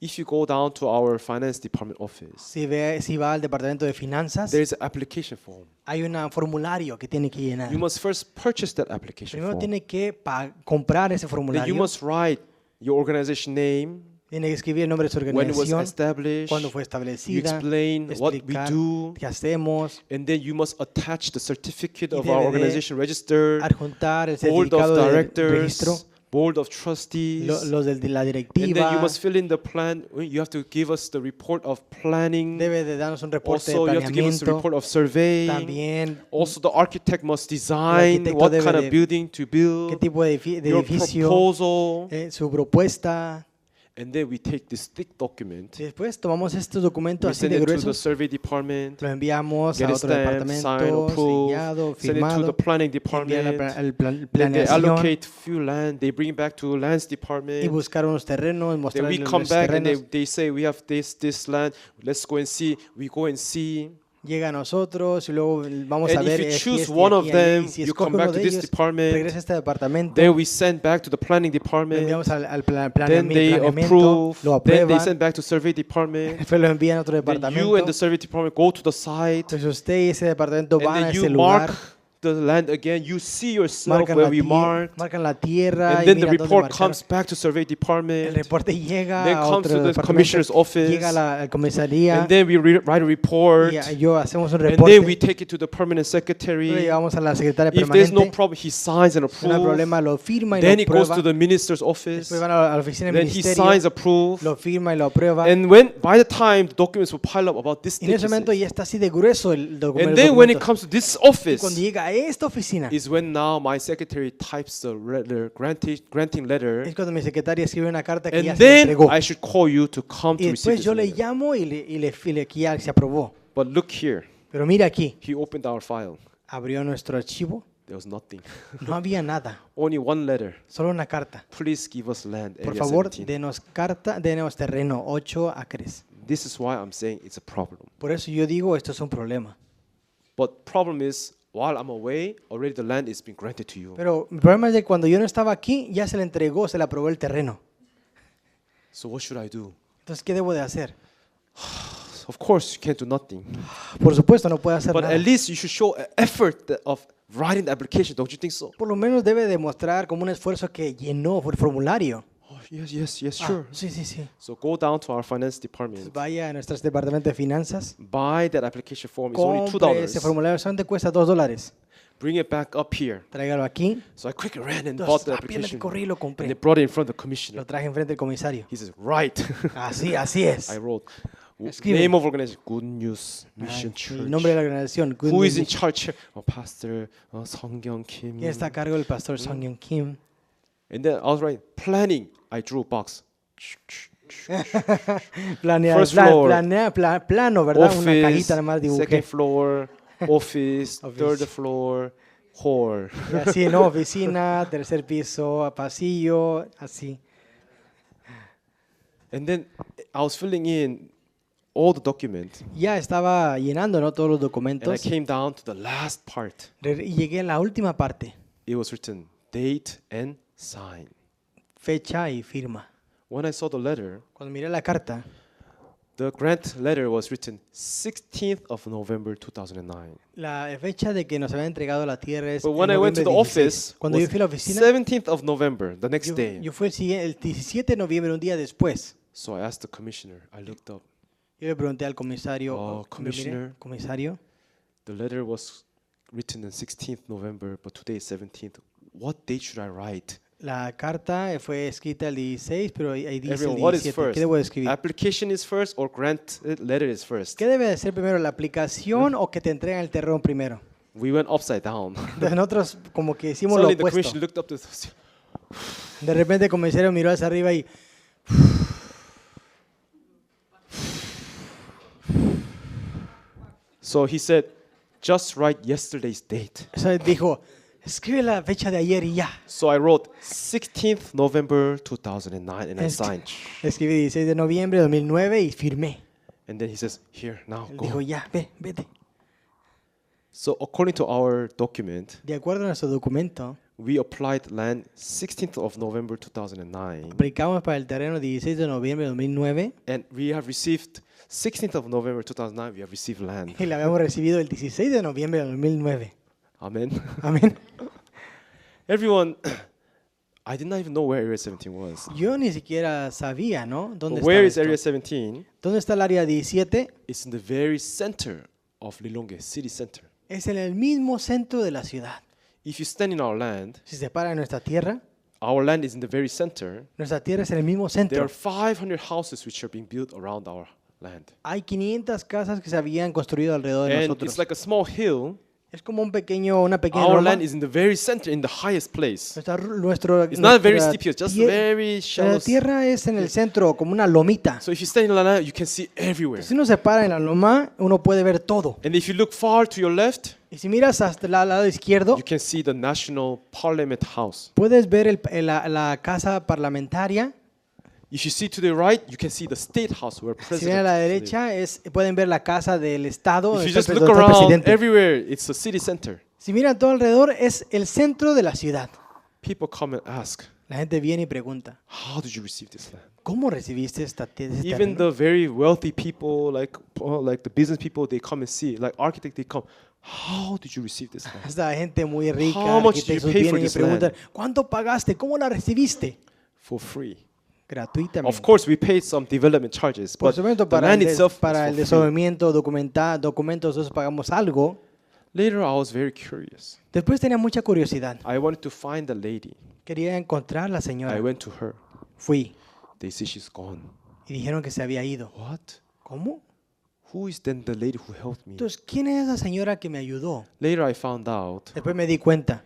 If you go down to our finance department office, Si va al departamento de finanzas, there's an application form. hay un formulario que tiene que llenar. You must first purchase that application Primero form. tiene que comprar ese Then you formulario. must write your organization name, Tiene que escribir el nombre de su when it was organización, established, cuándo fue you establecida, explain what we explicar do, qué hacemos, and then you must attach the certificate Y of our debe de organization registered, adjuntar el board of certificado de registro, directors, board of trustees, los de la and then you directiva. must fill in the plan. You have to give us the report of planning. Debe de darnos un reporte Also, de you have to give us the planeamiento. report of surveying. También Also, the architect must design arquitecto what debe kind de- of building to qué build, tipo de your edificio, proposal, su propuesta. and then we take this thick document, Después tomamos estos documentos we así send de it to the gruesos, survey department, los enviamos get a it otro stamped, departamento, signed, approved, sellado, send it to the firmado, planning enviar department. al Then they planeación allocate few land, they bring it back to lands y department. buscar unos terrenos, Then mostrar we los come back and terrenos. they say we have this land. Let's go and see. We go and see. Llega a nosotros y luego vamos a And ver if you aquí, choose este, one aquí, of allí. them, Si you escoge come back uno to de this ellos, department. regresa a este departamento, Then we send back to the planning lo department. enviamos al Then they planeamiento, approve. lo Then they aprueban, send back to survey department. después lo envían a otro Then you and departamento. the survey department go to the site. Entonces usted y ese departamento And van a then ese you lugar, mark the land again. You see yourself marcan where la, we marked. marcan la tierra And y then the miran dónde report marcaron. comes back to survey El department. reporte llega Then a comes otro to the departamento, commissioner's office. llega a la comisaría And then we write a report. y yo hacemos un And then we reporte, take it to the permanent lo secretary. llevamos a la secretaria If there's no permanente, problem, he signs and si no hay approves. problema lo firma y Then lo it goes aprueba, to the minister's office. después van a la oficina del Then he ministerio, signs, approve. lo firma y lo aprueba. And when by the time the documents will pile up about this Y en ese momento thick, ya está así de grueso el and then when it documento. comes to this Y office, cuando llega a esta oficina, is when now my secretary types the granting letter, es cuando mi secretaria escribe una carta que ya and se le then entregó. I should call you to come Y to receive después this yo le letter. llamo y aquí ya se aprobó. But look here, Pero mira aquí, he opened our file. abrió nuestro archivo, There was nothing. no había nada, Only one letter. solo una carta. Please give us land. Por Area favor, 17. denos terreno, 8 acres. This is why I'm saying it's a problem. Por eso yo digo, esto es un problema. But problem is, while I'm away, already the land is being granted to you. Pero el problema es que cuando yo no estaba aquí, ya se le entregó, se le aprobó el terreno. So what should I do? Entonces, ¿qué debo de hacer? Of course, you can't do nothing. Por supuesto, no puedo hacer But nada. at least you should show an effort of writing the application. Don't you think so? Por lo menos debe demostrar como un esfuerzo que llenó el formulario. Oh, yes, Ah, sure. sí, sí, sí. So go down to our finance department. Vaya a nuestro departamento de finanzas. Buy that application form. It's only Compre ese $2. formulario, solamente cuesta $2. Bring it back up here. Tráigalo aquí. So I quickly ran and bought Entonces, the rápidamente application. corrí y lo And they compré. brought it in front of the commissioner. Lo traje enfrente del comisario. He says, right. Así es. I wrote, Escribe. name of organization, Good News Mission El nombre de la Church. organización. Good Who News is in Mission. charge? Pastor Song Kim. ¿Quién está a cargo? El pastor Song Young Kim. And then I was right. Planning. I drew a box. Planear, First floor. plano, ¿verdad? Una Office. cajita nada más dibujé. Second floor. Office. Office. Third floor. Hall. Y así, ¿no? Oficina, tercer piso, pasillo, así. And then I was filling in all the documents, Ya estaba llenando, ¿no?, todos los and I documentos. came down to the last part. Y llegué a la última parte, It was written date and sign. fecha y firma. When I saw the letter, Cuando miré la carta, the grant letter was written 16th of November 2009. la fecha de que nos habían entregado la tierra es But en when I went to the noviembre 16. office, Cuando was yo fui a la oficina, 17th of November, the next yo day. fui el 17 de noviembre, un día después. So I asked the commissioner, I looked up, Yo le pregunté al comisario, Oh, cuando miré, Commissioner. comisario, the letter was written on 16th November, but today is 17th. What date should I write? la carta fue escrita el 16, pero ahí dice el Everyone, what is 17. first? ¿Qué debo escribir? Application is first or grant letter is first? ¿Qué debe de ser primero, la aplicación o que te entregan el terreno primero? We went upside down. Entonces nosotros como que hicimos lo Suddenly the opuesto. commissioner looked up to De repente el comisario miró hacia arriba y So he said, just write yesterday's date. dijo, escribe la fecha de ayer y ya. So I wrote 16th November 2009 and I signed. Escribí 16 de noviembre de 2009 y firmé. And then he says, here, now Él go. dijo, ya, vete. So according to our document, De acuerdo a nuestro documento, we applied land 16th of November 2009. aplicamos para el terreno 16 de noviembre de 2009 And we have received 16th of November 2009, we have received land. y la habíamos recibido el 16 de noviembre de 2009. Amen. Amén. Everyone, I did not even know where Area 17 was. Yo ni siquiera sabía, ¿no? ¿Dónde But where is está Area esto? 17? ¿Dónde está el área 17? It's in the very center of Lilongwe, city center. Es en el mismo centro de la ciudad. If you stand in our land Si se para en nuestra tierra is in the very center. es en el mismo There centro. are 500 houses which are being built around our land. Hay 500 casas que se habían construido alrededor de And nosotros. it's like a small hill. Es como una pequeña Our loma. land is in the very center, in the highest place. Nuestra It's not very nuestra steep hill, just tie- very shallow. la tierra es en el centro, como una lomita. So if you stand in the land, you can see everywhere. Si uno se para en la loma, uno puede ver todo. And if you look far to your left, Y si miras hasta el lado izquierdo, you can see the National Parliament House. puedes ver la casa parlamentaria. If you see to the right, you can see the State House where Si ven a la President live. derecha, pueden ver la casa del Estado. If donde you está just el look donde está el around presidente. everywhere, it's the city center. Si miran todo alrededor, es el centro de la ciudad. People come and ask, La gente viene y pregunta, how did you receive this land? ¿cómo recibiste este Even terreno? the very wealthy people, like the business people, they come and see. Like architects, they come. How did you receive this land? Esta gente muy rica, How much did you arquitectos pay for vienen y this preguntan, land? ¿cuánto pagaste? ¿Cómo la recibiste? For free. Gratuitamente. Of course, we paid some development charges, Por but supuesto, the para land el, itself para was el for free. desenvolvimiento, documentos, nosotros pagamos algo. Later, I was very curious. Después tenía mucha curiosidad. I wanted to find the lady. Quería encontrar a la I señora. went to her. Fui They say she's gone. y dijeron que se había ido. What? ¿Cómo? Who is then the lady who helped me? Entonces, ¿quién es esa señora que me ayudó? Later, I found out Después me di cuenta.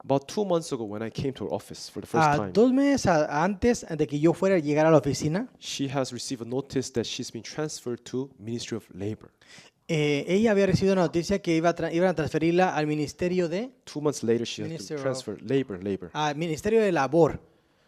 about 2 months ago when I came to her office for the first time. 2 meses antes de que yo fuera a llegar a la oficina, She has received a notice that she's been transferred to Ministry of Labor. ella había recibido una noticia que iban a transferirla al Ministerio de 2 months later, she has Minister been of- transferred. Labor. al Ministerio de Labor.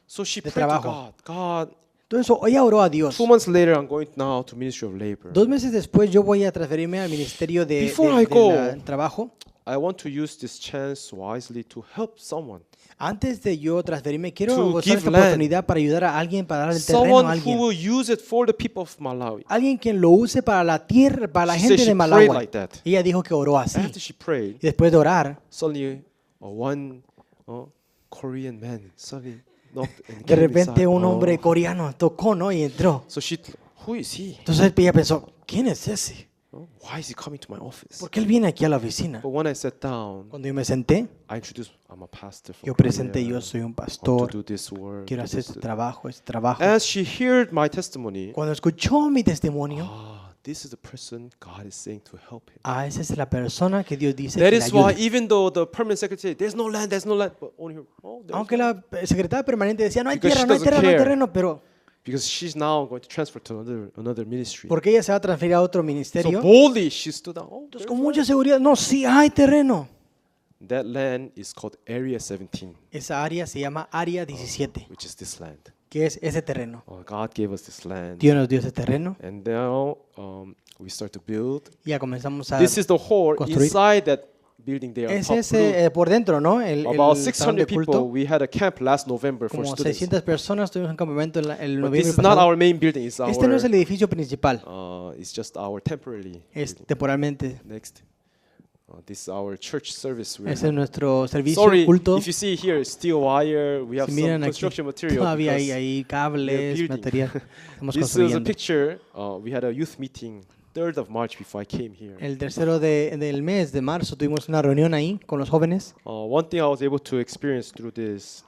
So she de prayed to trabajo. God. Entonces ella oró a Dios. 2 months later, I'm going now to Ministry of Labor. 2 meses después yo voy a transferirme al Ministerio Before I go, Trabajo. I want to use this chance wisely to help someone. Antes de yo transferirme, quiero To usar give esta land. oportunidad para ayudar a alguien, para dar el terreno a Someone who alguien. will use it for the people of Malawi. Alguien quien lo use para la tierra, para la She gente said de she Malawi. prayed like that. Ella dijo que oró así. After she prayed, Y después de orar, suddenly one Korean man suddenly knocked and de came repente inside. un Oh. hombre coreano tocó, ¿no? Y entró. So who is he? Entonces ella pensó, ¿quién es ese? Why is he coming to my office? ¿Por qué él viene aquí a la oficina? But when I sat down, Cuando yo me senté, I introduced, I'm a pastor from yo presenté, Korea. yo soy un Want to pastor, do this work. quiero do hacer this, este that. trabajo. As she heard my testimony, Cuando escuchó mi testimonio, this is the person God is saying to help him. esa es la persona que Dios dice That que le is why, ayude. even though the permanent secretary, there's no land, but only her. There's Aunque land. la secretaria permanente decía, no hay Because tierra, she no hay doesn't terreno, no hay care. terreno, pero Because she's now going to transfer to another ministry. porque ella se va a transferir a otro So ministerio. boldly she stood up. Entonces con mucha seguridad, no, sí hay terreno. That land is called Area 17, Esa área se llama Área 17. which is this land. que es ese terreno. God gave us this land. Dios nos dio ese terreno And now we start to build. y ya comenzamos a This is the hall. construir. Inside that building there. Es ese por dentro, ¿no? El About salón 600 de people. culto. We had a camp last November for Como students. 600 personas tuvimos un campamento el But this noviembre is not pasado. our main building. It's Este no es our. el edificio principal, It's just our temporarily. es building. temporalmente. Next. This is our church service room. Ese es nuestro servicio Sorry, culto. if you see here, steel wire. We have Si some miran aquí, construction material. todavía hay because ahí cables, building. material. Estamos This is a construyendo. picture. We had a youth meeting 3rd of March before I came here. El tercero del mes de marzo tuvimos una reunión ahí con los jóvenes. One thing I was able to experience through this,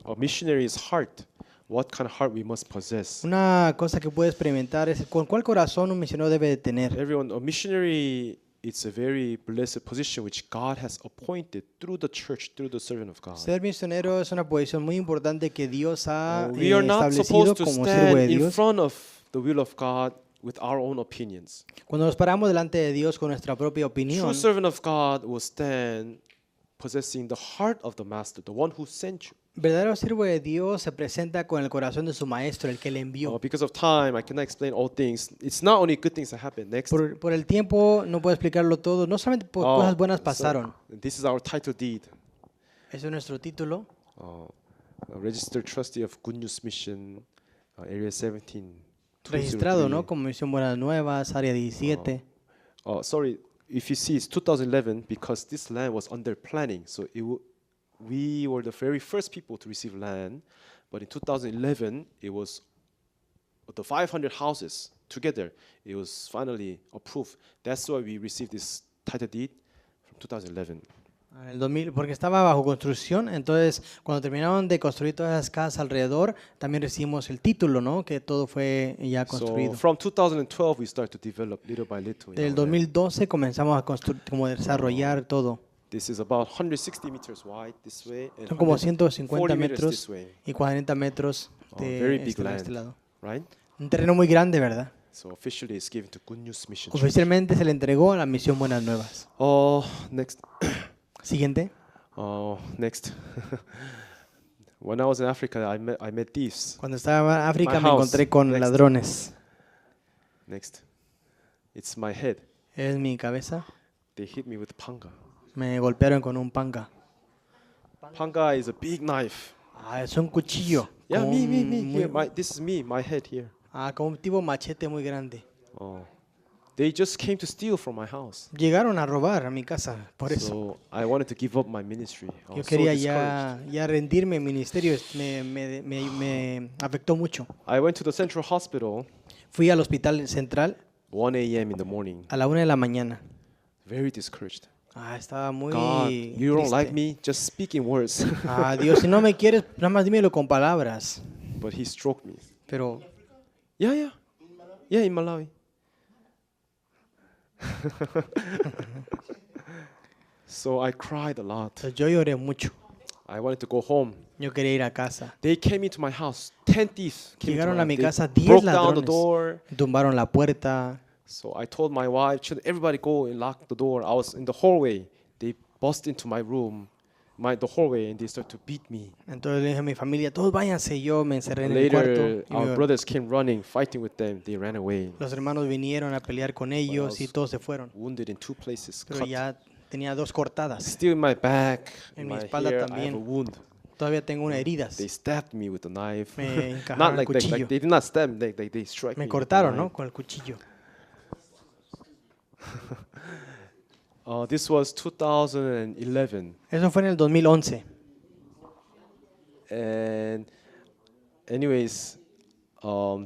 a missionary's heart. What kind of heart we must possess. Una cosa que puedes experimentar es con cuál corazón un misionero debe de tener. Everyone, a missionary, it's a very blessed position which God has appointed through the church, through the servant of God. Ser misionero es una posición muy importante que Dios ha We are not establecido supposed to como siervo de stand in Dios. front of the will of God with our own opinions. Cuando nos paramos delante de Dios con nuestra propia True opinión, servant of God will stand possessing the heart of the master, the one who sent you. verdadero siervo de Dios se presenta con el corazón de su maestro, el que le envió. Because of time, I cannot explain all things. It's not only good things that happen. Next. Por el tiempo no puedo explicarlo todo, no solamente por cosas buenas pasaron. This is our title deed. Ese es nuestro título. A registered trustee of Good News Mission, Area 17. Registrado, 203. ¿no? Como Misión Buenas Nuevas, Área 17. Sorry, if you see, it's 2011 because this land was under planning. So we were the very first people to receive land, but in 2011 it was the 500 houses together. It was finally approved. That's why we received this title deed from 2011. En el 2000, porque estaba bajo construcción, entonces cuando terminaron de construir todas las casas alrededor, también recibimos el título, ¿no? Que todo fue ya construido. So from 2012 we started to develop little by little. Del 2012 comenzamos a construir, como desarrollar todo. This is about 160 meters wide this way. And Son como 140 150 meters metros this way. y 40 metros Very de big este land, lado. right? Un terreno muy grande, ¿verdad? So officially it's given to Good News Mission. Church. Oficialmente se le entregó a la Misión Buenas Nuevas. Next. Siguiente. Next. When I was in Africa, I met thieves. Cuando estaba en África My me house. encontré con Next. ladrones. Next. It's my head. Es mi cabeza. They hit me with panga. Me golpearon con un panga. Panga is a big knife. Es un cuchillo. Yeah, como me. un Here, muy- this is me, my head here. como un tipo machete muy grande. They just came to steal from my house. Llegaron a robar a mi casa, por eso. So I wanted to give up my ministry. I Yo was so quería discouraged. ya rendirme, el ministerio me afectó mucho. I went to the Central Hospital Fui al hospital central 1 a.m. in the morning. a la 1 de la mañana. Very discouraged. Estaba muy God, you don't triste. like me? Just speak in words. Dios, si no me quieres, nada más dímelo con palabras. But he stroked me. Pero Yeah, in Malawi. So I cried a lot. pues, yo lloré mucho. I wanted to go home. Yo quería ir a casa. They came into my house. 10 thieves came into Llegaron my a mi house. casa They 10 broke down the ladrones. door. Tumbaron la puerta. So I told my wife, children, everybody go and lock the door. I was in the hallway. They bust into my room, the hallway, and they started to beat me. Entonces le dije a mi familia, todos váyanse. Yo me encerré en el Later, cuarto. y our brothers came running, fighting with them. They ran away. los hermanos vinieron a pelear con ellos y todos se fueron. Wounded in 2 places. Pero Cut. ya tenía 2 cortadas. Still in my back, En in mi my espalda hair, I have también. a wound. Todavía tengo unas heridas. They stabbed me with a knife. Me encajaron Not el like cuchillo. they did not stab me. They struck me. Me with a cortaron, knife. ¿no? Con el cuchillo. This was 2011, Eso fue en el 2011. and anyways,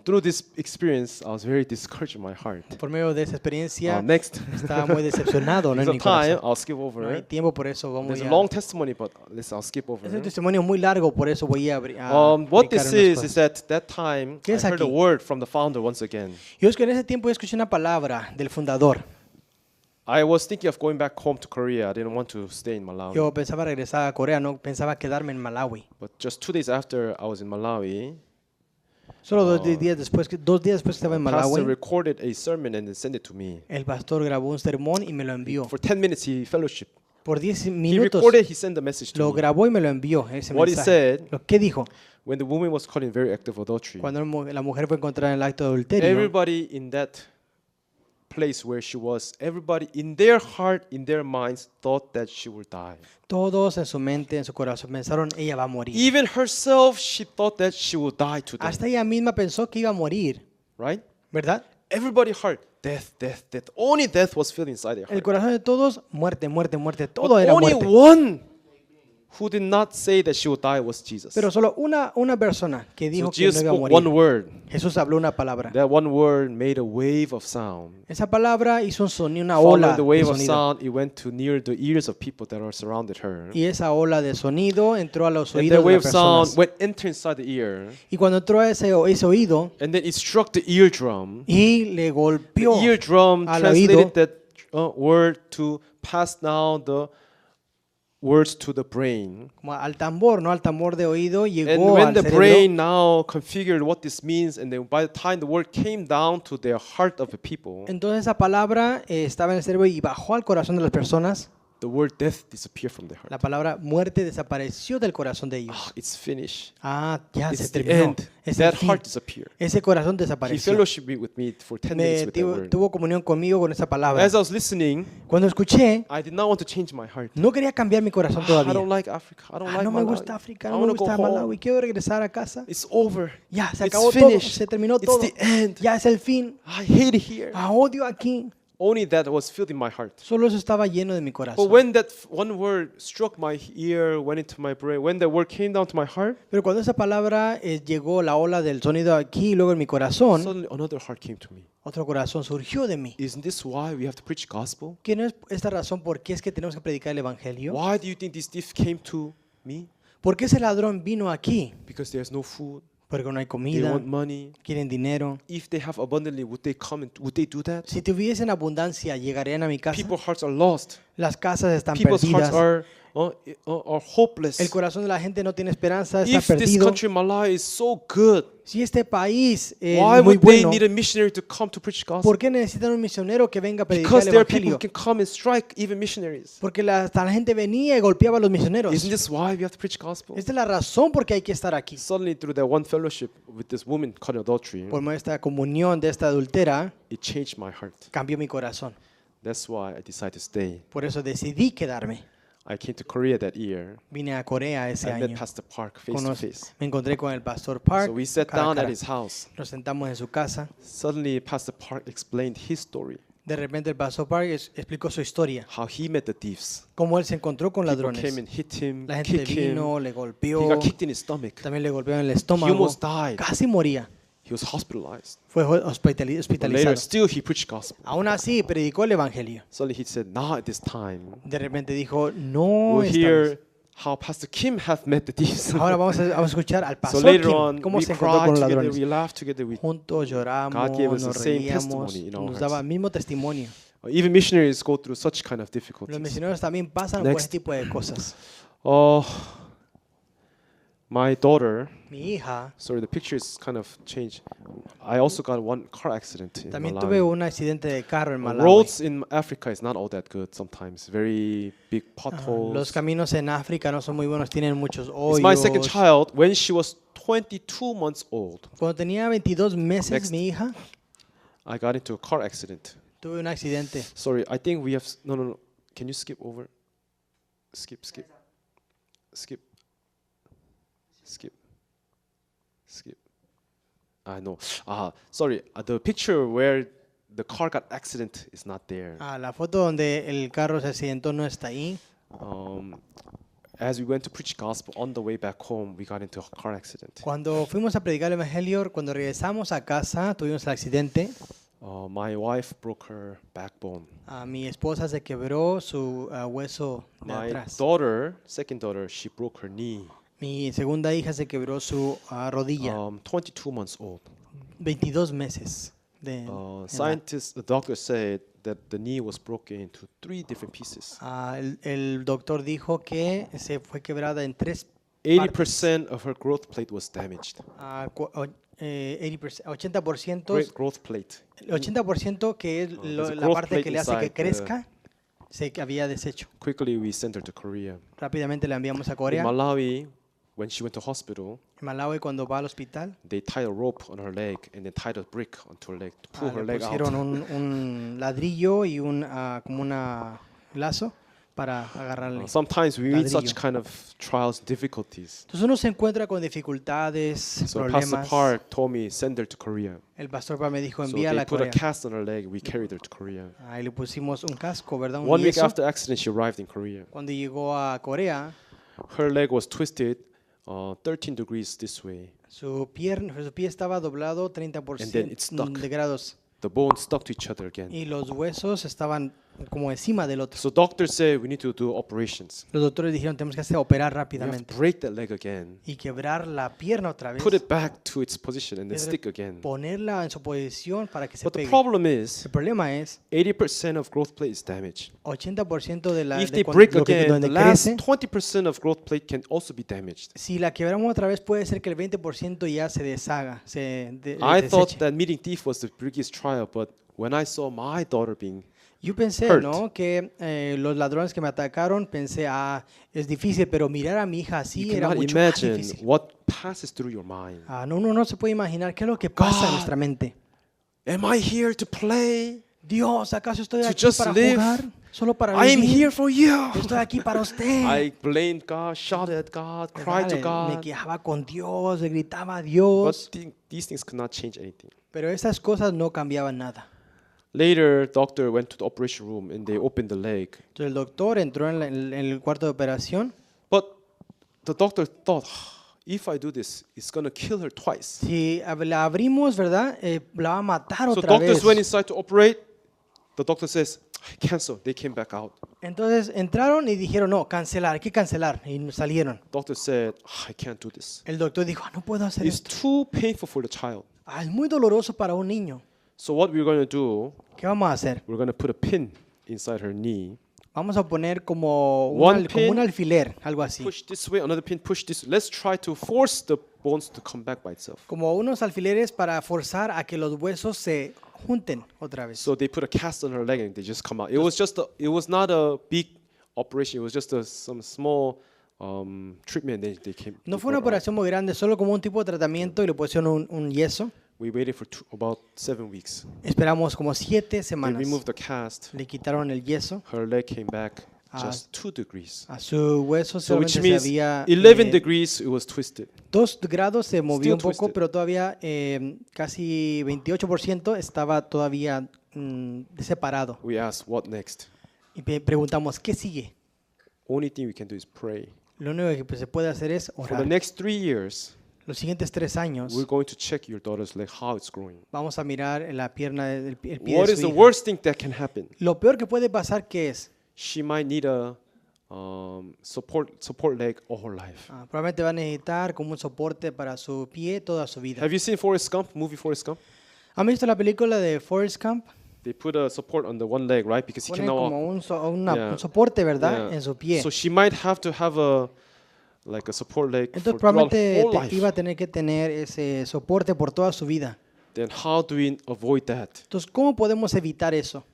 through this experience, I was very discouraged in my heart. Por medio de esa experiencia Next. estaba muy decepcionado, ¿no? Because En mi of time, corazón. I'll skip over No hay it. tiempo, por eso vamos There's a a... long testimony, but I'll skip over Es un it. testimonio muy largo, por eso voy a What brincar this unas is cosas. that time ¿Qué I es heard a aquí? word from the founder once again. Y es que en ese tiempo yo escuché una palabra del fundador. I was thinking of going back home to Korea. I didn't want to stay in Malawi. Yo pensaba regresar a Corea, no pensaba quedarme en Malawi. But just 2 days after I was in Malawi, Solo 2 días después, 2 días después que estaba en the pastor Malawi, recorded a sermon and then sent it to me. el pastor grabó un sermón y me lo envió. For 10 minutes, he fellowship Por 10 He minutos recorded, he sent the message to lo me. grabó y me lo envió, ese What he mensaje. said, ¿Qué dijo? when the woman was caught in very act of adultery, Cuando la mujer fue encontrada en el acto de adulterio, everybody in that place where she was, everybody in their heart, in their minds, thought that she would die. todos en su mente, en su corazón pensaron, ella va a morir. Even herself, she thought that she would die today. Hasta ella misma pensó que iba a morir, Right? ¿verdad? Everybody heart, death, death, death. Only death was filled inside their El heart. corazón de todos, muerte, muerte, muerte. But Todo era only muerte. one who did not say that she would die was Jesus. Pero solo una persona que So dijo que no Jesus iba a spoke one morir. word. Jesús habló una palabra. That one word made a wave of sound. Esa palabra hizo un sonido, una Following ola the de wave of sonido. sound, it went to near the ears of people that are surrounded her. Y esa ola de sonido entró a los And oídos that de wave las of sound personas. went enter inside the ear, Y cuando entró a ese oído and then it struck the eardrum. y le golpeó The eardrum al translated oído, that word to pass down the words to the brain. como al tambor, ¿no? Al tambor de oído And llegó when al the cerebro. brain now configured what this means, and then by the time the word came down to the heart of the people, Entonces esa palabra estaba en el cerebro y bajó al corazón de las personas. the word death disappeared from their La heart. palabra muerte desapareció del corazón de ellos. Ah, it's finished. Ya It's se the terminó. end. Es el That fin. heart disappeared. Ese corazón He desapareció. fellowshiped with me for 10 minutes with that word. Tuvo comunión conmigo con esa palabra. As I was listening, Cuando escuché, I did not want to change my heart. no quería cambiar mi corazón I todavía. don't like Africa. I don't like No me Malawi. gusta África, I no me want to go gusta home. Malawi, quiero regresar a casa. It's over. Ya, se It's acabó todo, finished. se terminó It's todo. the end. Ya es el fin. I hate it here. Odio aquí. Only that was filled in my heart. Solo eso estaba lleno de mi But corazón. when that one word struck my ear, went into my brain, when that word came down to my heart, Pero cuando esa palabra llegó la ola del sonido aquí y luego en mi corazón, suddenly another heart came to me. otro corazón surgió de mí. Isn't this why we have to preach gospel? ¿Qué no es esta razón por qué es que tenemos que predicar el evangelio? Why do you think this thief came to me? ¿Por qué ese ladrón vino aquí? Because there's no food. Porque no hay They comida, want money. quieren dinero. If they have abundantly, would they come and would they do that? Si tuviesen abundancia, llegarían a mi casa. People's hearts are lost. Las casas están People's hearts perdidas. are hopeless. El corazón de la gente no tiene esperanza, está If this perdido. country, Malawi, is so good, Si este país es why muy would they bueno, need a missionary to come to preach gospel? ¿por qué necesitan un misionero que venga a predicar Because el there are people who evangelio? can come and strike even missionaries. Porque hasta la gente venía y golpeaba a los misioneros. Isn't this why we have to preach gospel? Esta es la razón por qué hay que estar aquí. Suddenly, through that one fellowship with this woman caught in adultery, Por medio de esta comunión de esta adultera, it changed my heart. cambió mi corazón. That's why I decided to stay. Por eso decidí quedarme. I came to Korea that year. Vine a Corea ese I met año. Pastor Park face to face. Me encontré con el pastor Park. So we sat cara a down at cara. his house. Nos sentamos en su casa. Suddenly, Pastor Park explained his story, De repente el pastor Park explicó su historia. how he met the thieves. Cómo él se encontró con People ladrones. came and hit him, La gente kicked him. vino, le He golpeó. got kicked in his stomach. También le golpeó en el He estómago. almost died. Casi moría. He was hospitalized. Fue But later, hospitalizado. still, he preached gospel. Aún así, predicó el evangelio. Suddenly, he said, "Now at this time, De repente dijo, no, we'll esta vez. hear how Pastor Kim hath met the thieves." Ahora vamos a escuchar al So pastor later Kim, on, cómo we se encontró cried con los together, ladrones. we laughed together, we Juntos lloramos, God gave us the nos same reíamos, testimony in our nos daba hearts. el mismo testimonio. even missionaries go through such kind of Los difficulties. misioneros también pasan por Next. este tipo de cosas. Oh, my daughter. Mi hija, Sorry, the picture is kind of changed. I also got one car accident in también tuve Malawi. un accidente de carro en Malawi. Roads in Africa is not all that good sometimes. Very big Los potholes. caminos en África no son muy buenos, tienen muchos It's my second hoyos. child. When she was 22 months old, Cuando tenía 22 meses, Next. mi hija, I got into a car accident. tuve un accidente. Sorry, I think we have. No. Can you skip over? Skip. I know. Sorry. The picture where the car got accident is not there. La foto donde el carro se accidentó no está ahí. As we went to preach gospel on the way back home, we got into a car accident. Cuando fuimos a predicar el evangelio, cuando regresamos a casa, tuvimos el accidente. My wife broke her backbone. Mi esposa se quebró su hueso de My atrás. daughter, second daughter, she broke her knee. Mi segunda hija se quebró su rodilla. 22 months old. 22 meses de edad. Scientists, the doctor said that the knee was broken into 3 different pieces. El doctor dijo que se fue quebrada en 3 80% of her growth plate was damaged. 80%, Great growth plate. el 80% que es There's a la growth parte plate que le hace que inside the- crezca, se había deshecho. Quickly, we sent her to Korea. Rápidamente la enviamos a In Corea. Malawi, when she went to hospital, En Malawi, cuando va al hospital, they tied a rope on her leg and they tied a brick onto her leg to pull her le leg out. pusieron un ladrillo y como un lazo para agarrarle. Sometimes we meet such Ladrillo. kind of trials, difficulties. Entonces uno se encuentra con dificultades, So Pastor problemas. Park told me, send her to Korea. El pastor me dijo, So envíala they a put a Corea. cast on her leg. We carried her to Korea. Ahí le pusimos un casco, ¿verdad? Un 1 week yeso. after accident, she arrived in Korea. Cuando llegó a Corea, Her leg was twisted 13 degrees this way. su pie estaba doblado And then it 30% stuck. de grados The bones stuck to each other again. y los huesos estaban como encima del otro. So doctors said we need to do operations. Los doctores dijeron, tenemos que operar We have rápidamente to break that leg again, y quebrar la pierna otra vez, put it back to its position, and then stick again. ponerla en su posición para que se But the pegue. problem is, El problema es 80% of growth plate is damaged. 80% de la If de they cuando- break lo que- again, the donde last crece. 20% of growth plate can also be damaged. Si la quebramos otra vez, puede ser que el 20% ya se deshaga, I thought deseche. that meeting thief was the biggest trial, but when I saw my daughter being Yo pensé, hurt. ¿no? Que los ladrones que me atacaron, pensé, es difícil, pero mirar a mi hija así you era cannot mucho más imagine difícil. what passes through your mind. No, uno no se puede imaginar qué es lo que pasa en God. nuestra mente. Am I here to play? Dios, ¿acaso estoy To aquí just para live? jugar? Solo para I am vivir. here for you. Estoy aquí para usted. I blamed God, shouted at God, cried to ¿Verdad? Me God. quejaba con Dios, le gritaba a But Dios. these things could not change anything. Pero esas cosas no cambiaban nada. Later, doctor went to the operation room and they opened the leg. Entonces el doctor entró en el cuarto de operación. But the doctor thought, if I do this, it's going to kill her twice. Si la abrimos, ¿verdad? La va a matar So otra doctors vez. went inside to operate. The doctor says, cancel. They came back out. Entonces entraron y dijeron, no, cancelar, hay que cancelar. Y salieron. Doctor said, I can't do this. El doctor dijo, no puedo hacer It's esto. too painful for the child. Es muy doloroso para un niño. So what we're going to do, ¿Qué vamos a hacer? we're going to put a pin inside her knee. Vamos a poner como One como un pin. alfiler, algo así. Push this way, another pin, push this. Let's try to force the bones to come back by itself. Como unos alfileres para forzar a que los huesos se junten otra vez. So they put a cast on her leg and they just come out. It was not a big operation. It was just some small treatment. They came. No they fue una brought out. operación muy grande, solo como un tipo de tratamiento y le pusieron un yeso. We waited for about 7 weeks. Esperamos como 7 They semanas. removed the cast. Le quitaron el yeso. Her leg came back Ah. just 2 degrees. A su hueso So which solamente se means había 11 degrees it was twisted. 2 grados, se movió un Still poco, twisted. pero todavía casi 28% estaba todavía separado. We asked, what next? Y preguntamos, ¿qué sigue? Only thing we can do is pray. Lo único que pues, se puede hacer es For the orar. next 3 years, Los siguientes 3 años we're going to check your daughter's leg, how it's growing. vamos a mirar la pierna, el pie What de is su the hija. worst thing that can happen? Lo peor que puede pasar, ¿qué es? She might need a support leg all her life. Probablemente va a necesitar como un soporte para su pie toda su vida. Have you seen Forrest Gump, movie Forrest Gump? ¿Han visto la película de Forrest Gump? They put a support on the one leg, right? Because he Ponen cannot walk. como un Yeah. un soporte, ¿verdad? Yeah. En su pie. So she might have to have a support leg Entonces for throughout probablemente her whole life. iba a tener que tener ese soporte por toda su vida. Then how do we avoid that? Entonces, ¿cómo podemos evitar eso?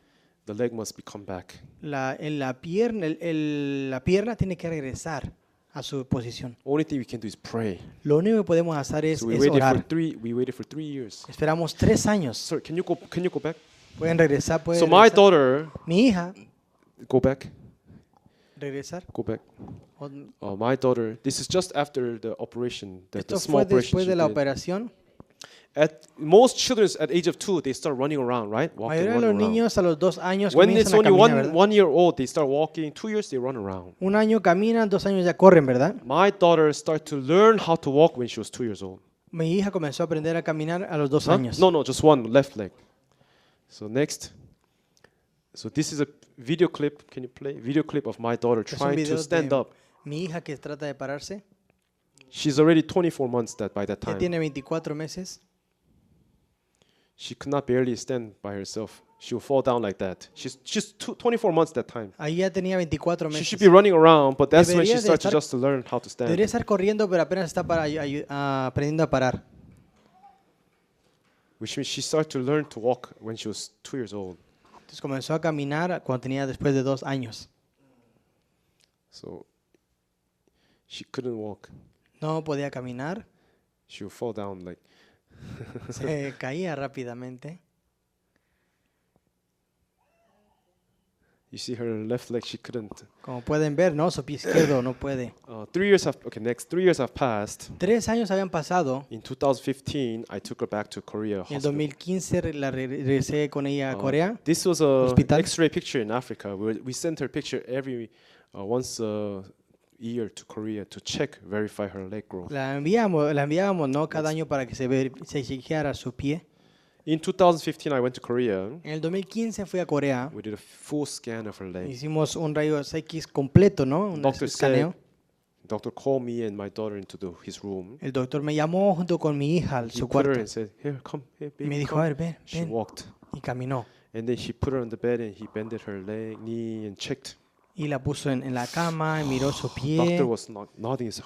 The leg must come back. La pierna tiene que regresar a su posición. Only thing we can do is pray. Lo único que podemos hacer es So we waited orar. for 3 years. Esperamos 3 años. Sir, can you go back? Pueden regresar, pueden So my regresar. daughter, Mi hija, go back. regresar. Go back. O- My daughter, this is just after the operation, the Esto small fue operation después she de la did. operación. Most children at age of 2, they start running around, right? La Walking, mayoría de los running around. niños a los 2 años When it's comienzan a only caminar, ¿verdad? 1 year old, they start walking. 2 years, they run around. Un año caminan, 2 años ya corren, ¿verdad? My daughter started to learn how to walk when she was 2 years old. Mi hija comenzó a aprender a caminar a los 2 Huh? años. No, just one, left leg. So next. So this is a video clip. Can you play? Video clip of my daughter Es un trying video to stand de up. mi hija que trata de pararse. She's already 24 months by that Ya time. tiene 24 meses. She could not barely stand by herself. She will fall down like that. She's 24 months that time. Ahí ya tenía 24 She meses. should be running around, but that's when she Debería de starts estar- just to learn how to Debería stand. estar corriendo, pero apenas está aprendiendo a parar. Which means she started to learn to walk when she was 2 years old. Entonces comenzó a caminar cuando tenía después de 2 años. So she couldn't walk. No podía caminar, She would fall down like. se caía rápidamente. You see her left leg, she couldn't. Como pueden ver, ¿no? Su pie izquierdo no puede. 3 years have next 3 years have passed. 3 años habían pasado. In 2015, I took her back to Korea En el hospital. 2015 la regresé con ella a Corea. This was a Hospital. X-ray picture in Africa. We sent her picture every once a year to Korea to check, verify her leg growth. La enviábamos, ¿no? Cada año para que se chequeara su pie. In 2015, I went to Korea. En el 2015 fui a Corea. We did a full scan of her leg. Hicimos un rayos X completo, ¿no? Un Doctor escaneo. Doctor called me and my daughter into his room. El doctor me llamó junto con mi hija a He su put her cuarto. and said, "Here, come, here, Y baby, me dijo, come." a ver, ven, She ven. walked, Y caminó. and then he put her on the bed and he bended her leg, knee, and checked. Y la puso en la cama y miró su pie. Doctor was nodding his.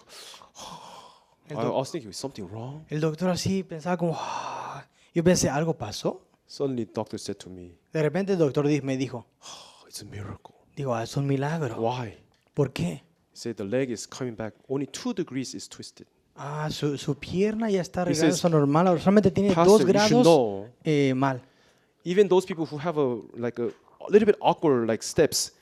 El, I doc- was thinking, was something wrong? el doctor así pensaba como... "Ah". Yo pensé, ¿algo pasó? Suddenly, doctor said to me, De repente el doctor me dijo, "Oh, it's a miracle." digo, es un milagro. Why? ¿Por qué? He said the leg is coming back. Only 2 degrees is twisted. Su pierna ya está He arreglando says, normal. Ahora solamente tiene Pastor, 2 you should grados know. mal. Even those people who have a little bit awkward like steps,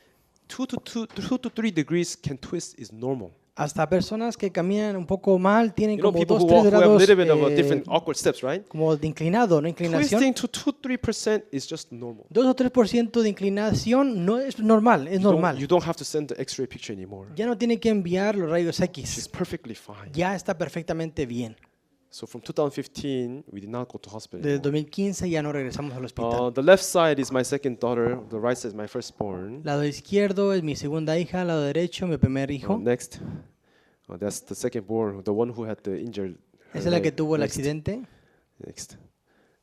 2 to 3 degrees can twist is normal. Hasta personas que caminan un poco mal tienen You know, como people 2, who 3 have a grados little bit of a different awkward steps, right? como de inclinado, ¿no? Inclinación. Twisting to 2-3% is just normal. 2 o 3% de inclinación no es normal, es normal. You don't have to send the X-ray picture anymore. Ya no tiene que enviar los rayos She's X. perfectly fine. Ya está perfectamente bien. So from 2015, we did not go to hospital Desde anymore. 2015 ya no regresamos al hospital. The left side is my second daughter. The right side is my firstborn. Lado izquierdo es mi segunda hija, lado derecho mi primer hijo. Next, that's the second born, the one who had the injured. her Esa es la que leg. tuvo el Next. accidente. Next.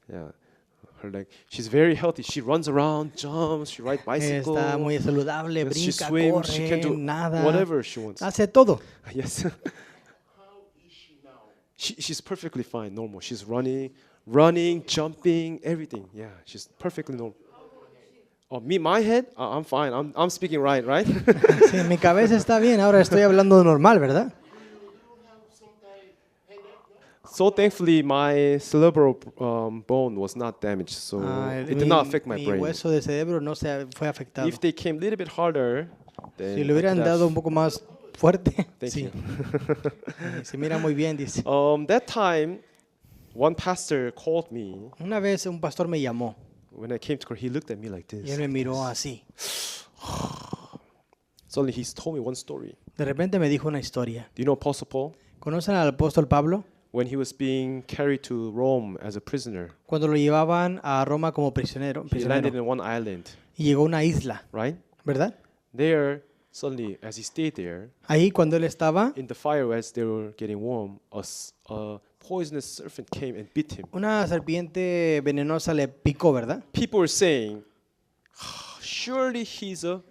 Yeah. Her leg. She's very healthy. She runs around, jumps, she rides bicycle. Está muy saludable, she brinca, swims, she can corre, do nada. whatever she wants. Hace todo. Yes. She's perfectly fine, normal. She's running, jumping, everything. Yeah, she's perfectly normal. Oh, my head? I'm fine. I'm speaking right? Sí, mi cabeza está bien, ahora estoy hablando normal, ¿verdad? So thankfully, my cerebral bone was not damaged, so it did not affect my mi brain. hueso de cerebro no se fue afectado. If they came a little bit harder, then Si I le hubieran could have- dado un poco más fuerte, Thank sí. you. Se mira muy bien, dice. That time, one pastor called me. Una vez un pastor me llamó When I came to Korea, he looked at me like y this. él me miró así. Suddenly, he told me one story. De repente me dijo una historia. Do you know Apostle Paul? ¿Conocen al apóstol Pablo? When he was being carried to Rome as a prisoner, Cuando lo llevaban a Roma como prisionero, he landed prisionero in one island, y llegó a una isla, right? ¿verdad? There, suddenly, as he stayed there, Ahí cuando él estaba, in the fire as they were getting warm, a poisonous serpent came and bit him. una serpiente venenosa le picó, ¿verdad? People were saying, surely he's a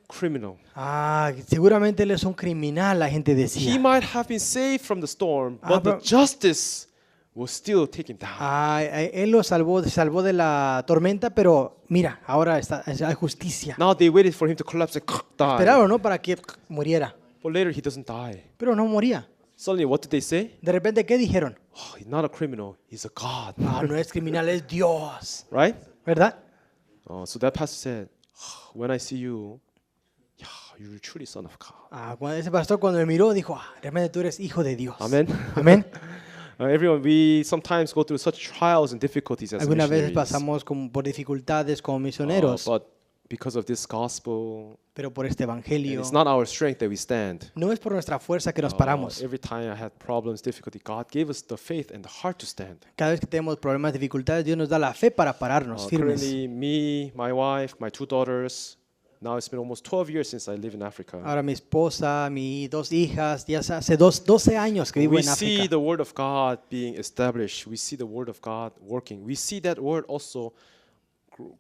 criminal. Ah, seguramente él es un criminal, la gente He decía. might have been saved from the storm, but the pero- justice will still take him down. Ah, él lo salvó de la tormenta, pero mira, ahora hay justicia. Now they waited for him to collapse and die. Esperaron, ¿no? Para que muriera, But later he doesn't die. pero no moría. Suddenly, what did they say? De repente, ¿qué dijeron? Oh, he's not a criminal, he's a God. Ah, no es criminal, es Dios, Right? ¿verdad? So that pastor said, when I see you, yeah, you're truly son of God. Ah, ese pastor cuando me miró dijo, ah, realmente tú eres hijo de Dios. Amen. Amén. Everyone, we sometimes go through such trials and difficulties as Algunas veces missionaries. pasamos por dificultades como misioneros, But because of this gospel, pero por este and evangelio it's not our strength that we stand. no es por nuestra fuerza que nos paramos. Every time I had problems, difficulty, God gave us the faith and the heart to stand. Cada vez que tenemos problemas, dificultades, Dios nos da la fe para pararnos firmes. Currently, me, my wife, my 2 daughters, now it's been almost 12 years since I live in Africa. Ahora mi esposa, mis 2 hijas, ya hace 12 años que vivo We en see África. the word of God being established. We see the word of God working. We see that word also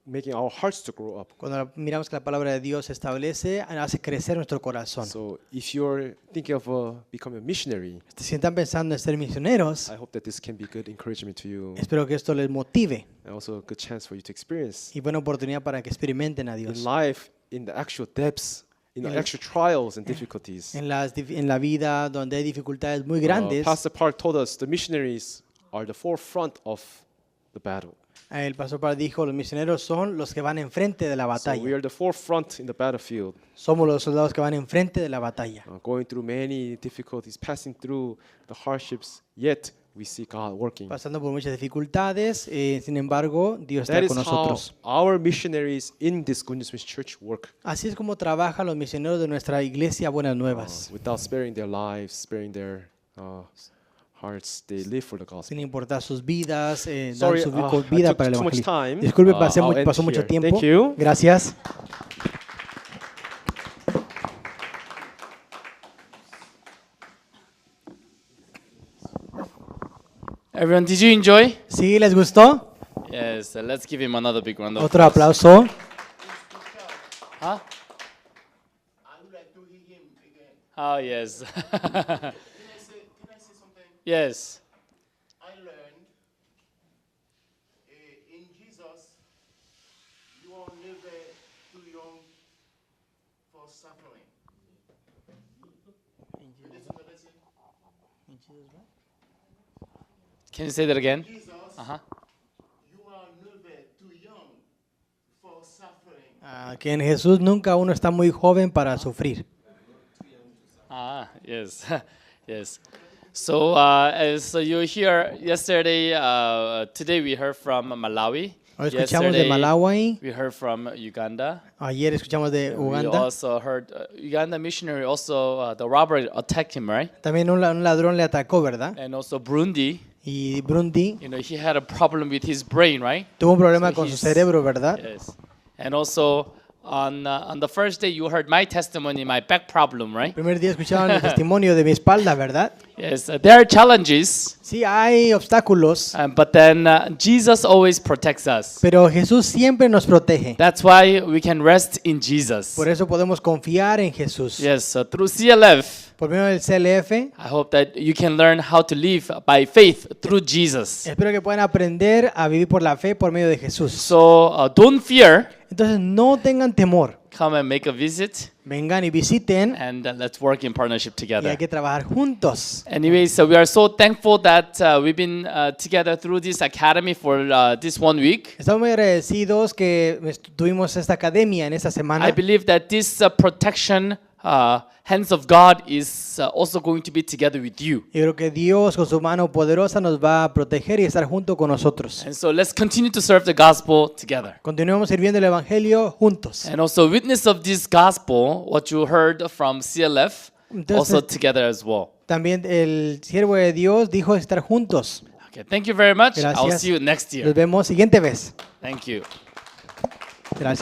making our hearts to grow up. Cuando miramos que la palabra de Dios se establece, hace crecer nuestro corazón. So if you're thinking of becoming a missionary, Si están pensando en ser misioneros, I hope that this can be good encouragement to you, espero que esto les motive and also a good chance for you to experience y buena oportunidad para que experimenten a in Dios. life, in the actual depths, in the actual trials and difficulties. En la vida donde hay dificultades muy grandes, Pastor Park told us the missionaries are the forefront of the battle. el pastor Park dijo, los misioneros son los que van enfrente de la So we batalla. are the forefront in the battlefield, Somos los soldados que van enfrente de la batalla. going through many difficulties, passing through the hardships, yet we see God working. Pasando por muchas dificultades, sin embargo, Dios That está is con how nosotros. our missionaries in this Good News Ministry Church work, Así es como trabajan los misioneros de nuestra iglesia Buenas Nuevas. without sparing their lives, sparing their hearts. They live for the gospel. Sin importar sus vidas, dan Sorry, su I vida took para el too much evangelio. time. Disculpe, I'll end pasó mucho here. tiempo. Thank you. Gracias. Everyone, did you enjoy? ¿Sí les gustó? Yes, let's give him another big round of Otro applause. aplauso. Huh? Oh, yes. Yes. I learned in Jesus, you are never too young for suffering. Can you say that again? Jesus, Uh-huh. you are never too young for suffering. Que en Jesús nunca uno está muy joven para sufrir. Ah, yes. Yes. So, as you hear yesterday, today we heard from Malawi. Hoy escuchamos de Yesterday Malawi, we heard from Uganda. ayer escuchamos de We Uganda. also heard Uganda missionary also the robber attacked him, right? También un ladrón le atacó, ¿verdad? And also Burundi, Y Burundi you know, he had a problem with his brain, right? tuvo un problema So con su he's- cerebro, ¿verdad? Yes. And also on the first day you heard my testimony, my back problem, right? El primer día escuchaban el testimonio de mi espalda, ¿verdad? Yes. There are challenges, Sí, hay obstáculos, but then Jesus always protects us. pero Jesús siempre nos protege. That's why we can rest in Jesus. Por eso podemos confiar en Jesús. Yes. Through CLF, Por medio del CLF, I hope that you can learn how to live by faith through Jesus. espero que puedan aprender a vivir por la fe por medio de Jesús. So don't fear. Entonces no tengan temor. Come and make a visit, Vengan y visiten and let's work in partnership y together. hay que trabajar juntos. Anyways, so we are so thankful that we've been together through this academy for this 1 week. Estamos muy agradecidos que tuvimos esta academia en esta I semana. believe that this protection, hands of God, is also going to be together with you. Yo creo que Dios con su mano poderosa nos va a proteger y estar junto con nosotros. And so let's continue to serve the gospel together. Continuemos sirviendo el Evangelio juntos. And also witness of this gospel, what you heard from CLF, also together as well. También el siervo de Dios dijo estar juntos. Okay, thank you very much. I'll Gracias. see you next Nos year. vemos siguiente vez. Thank you. Gracias.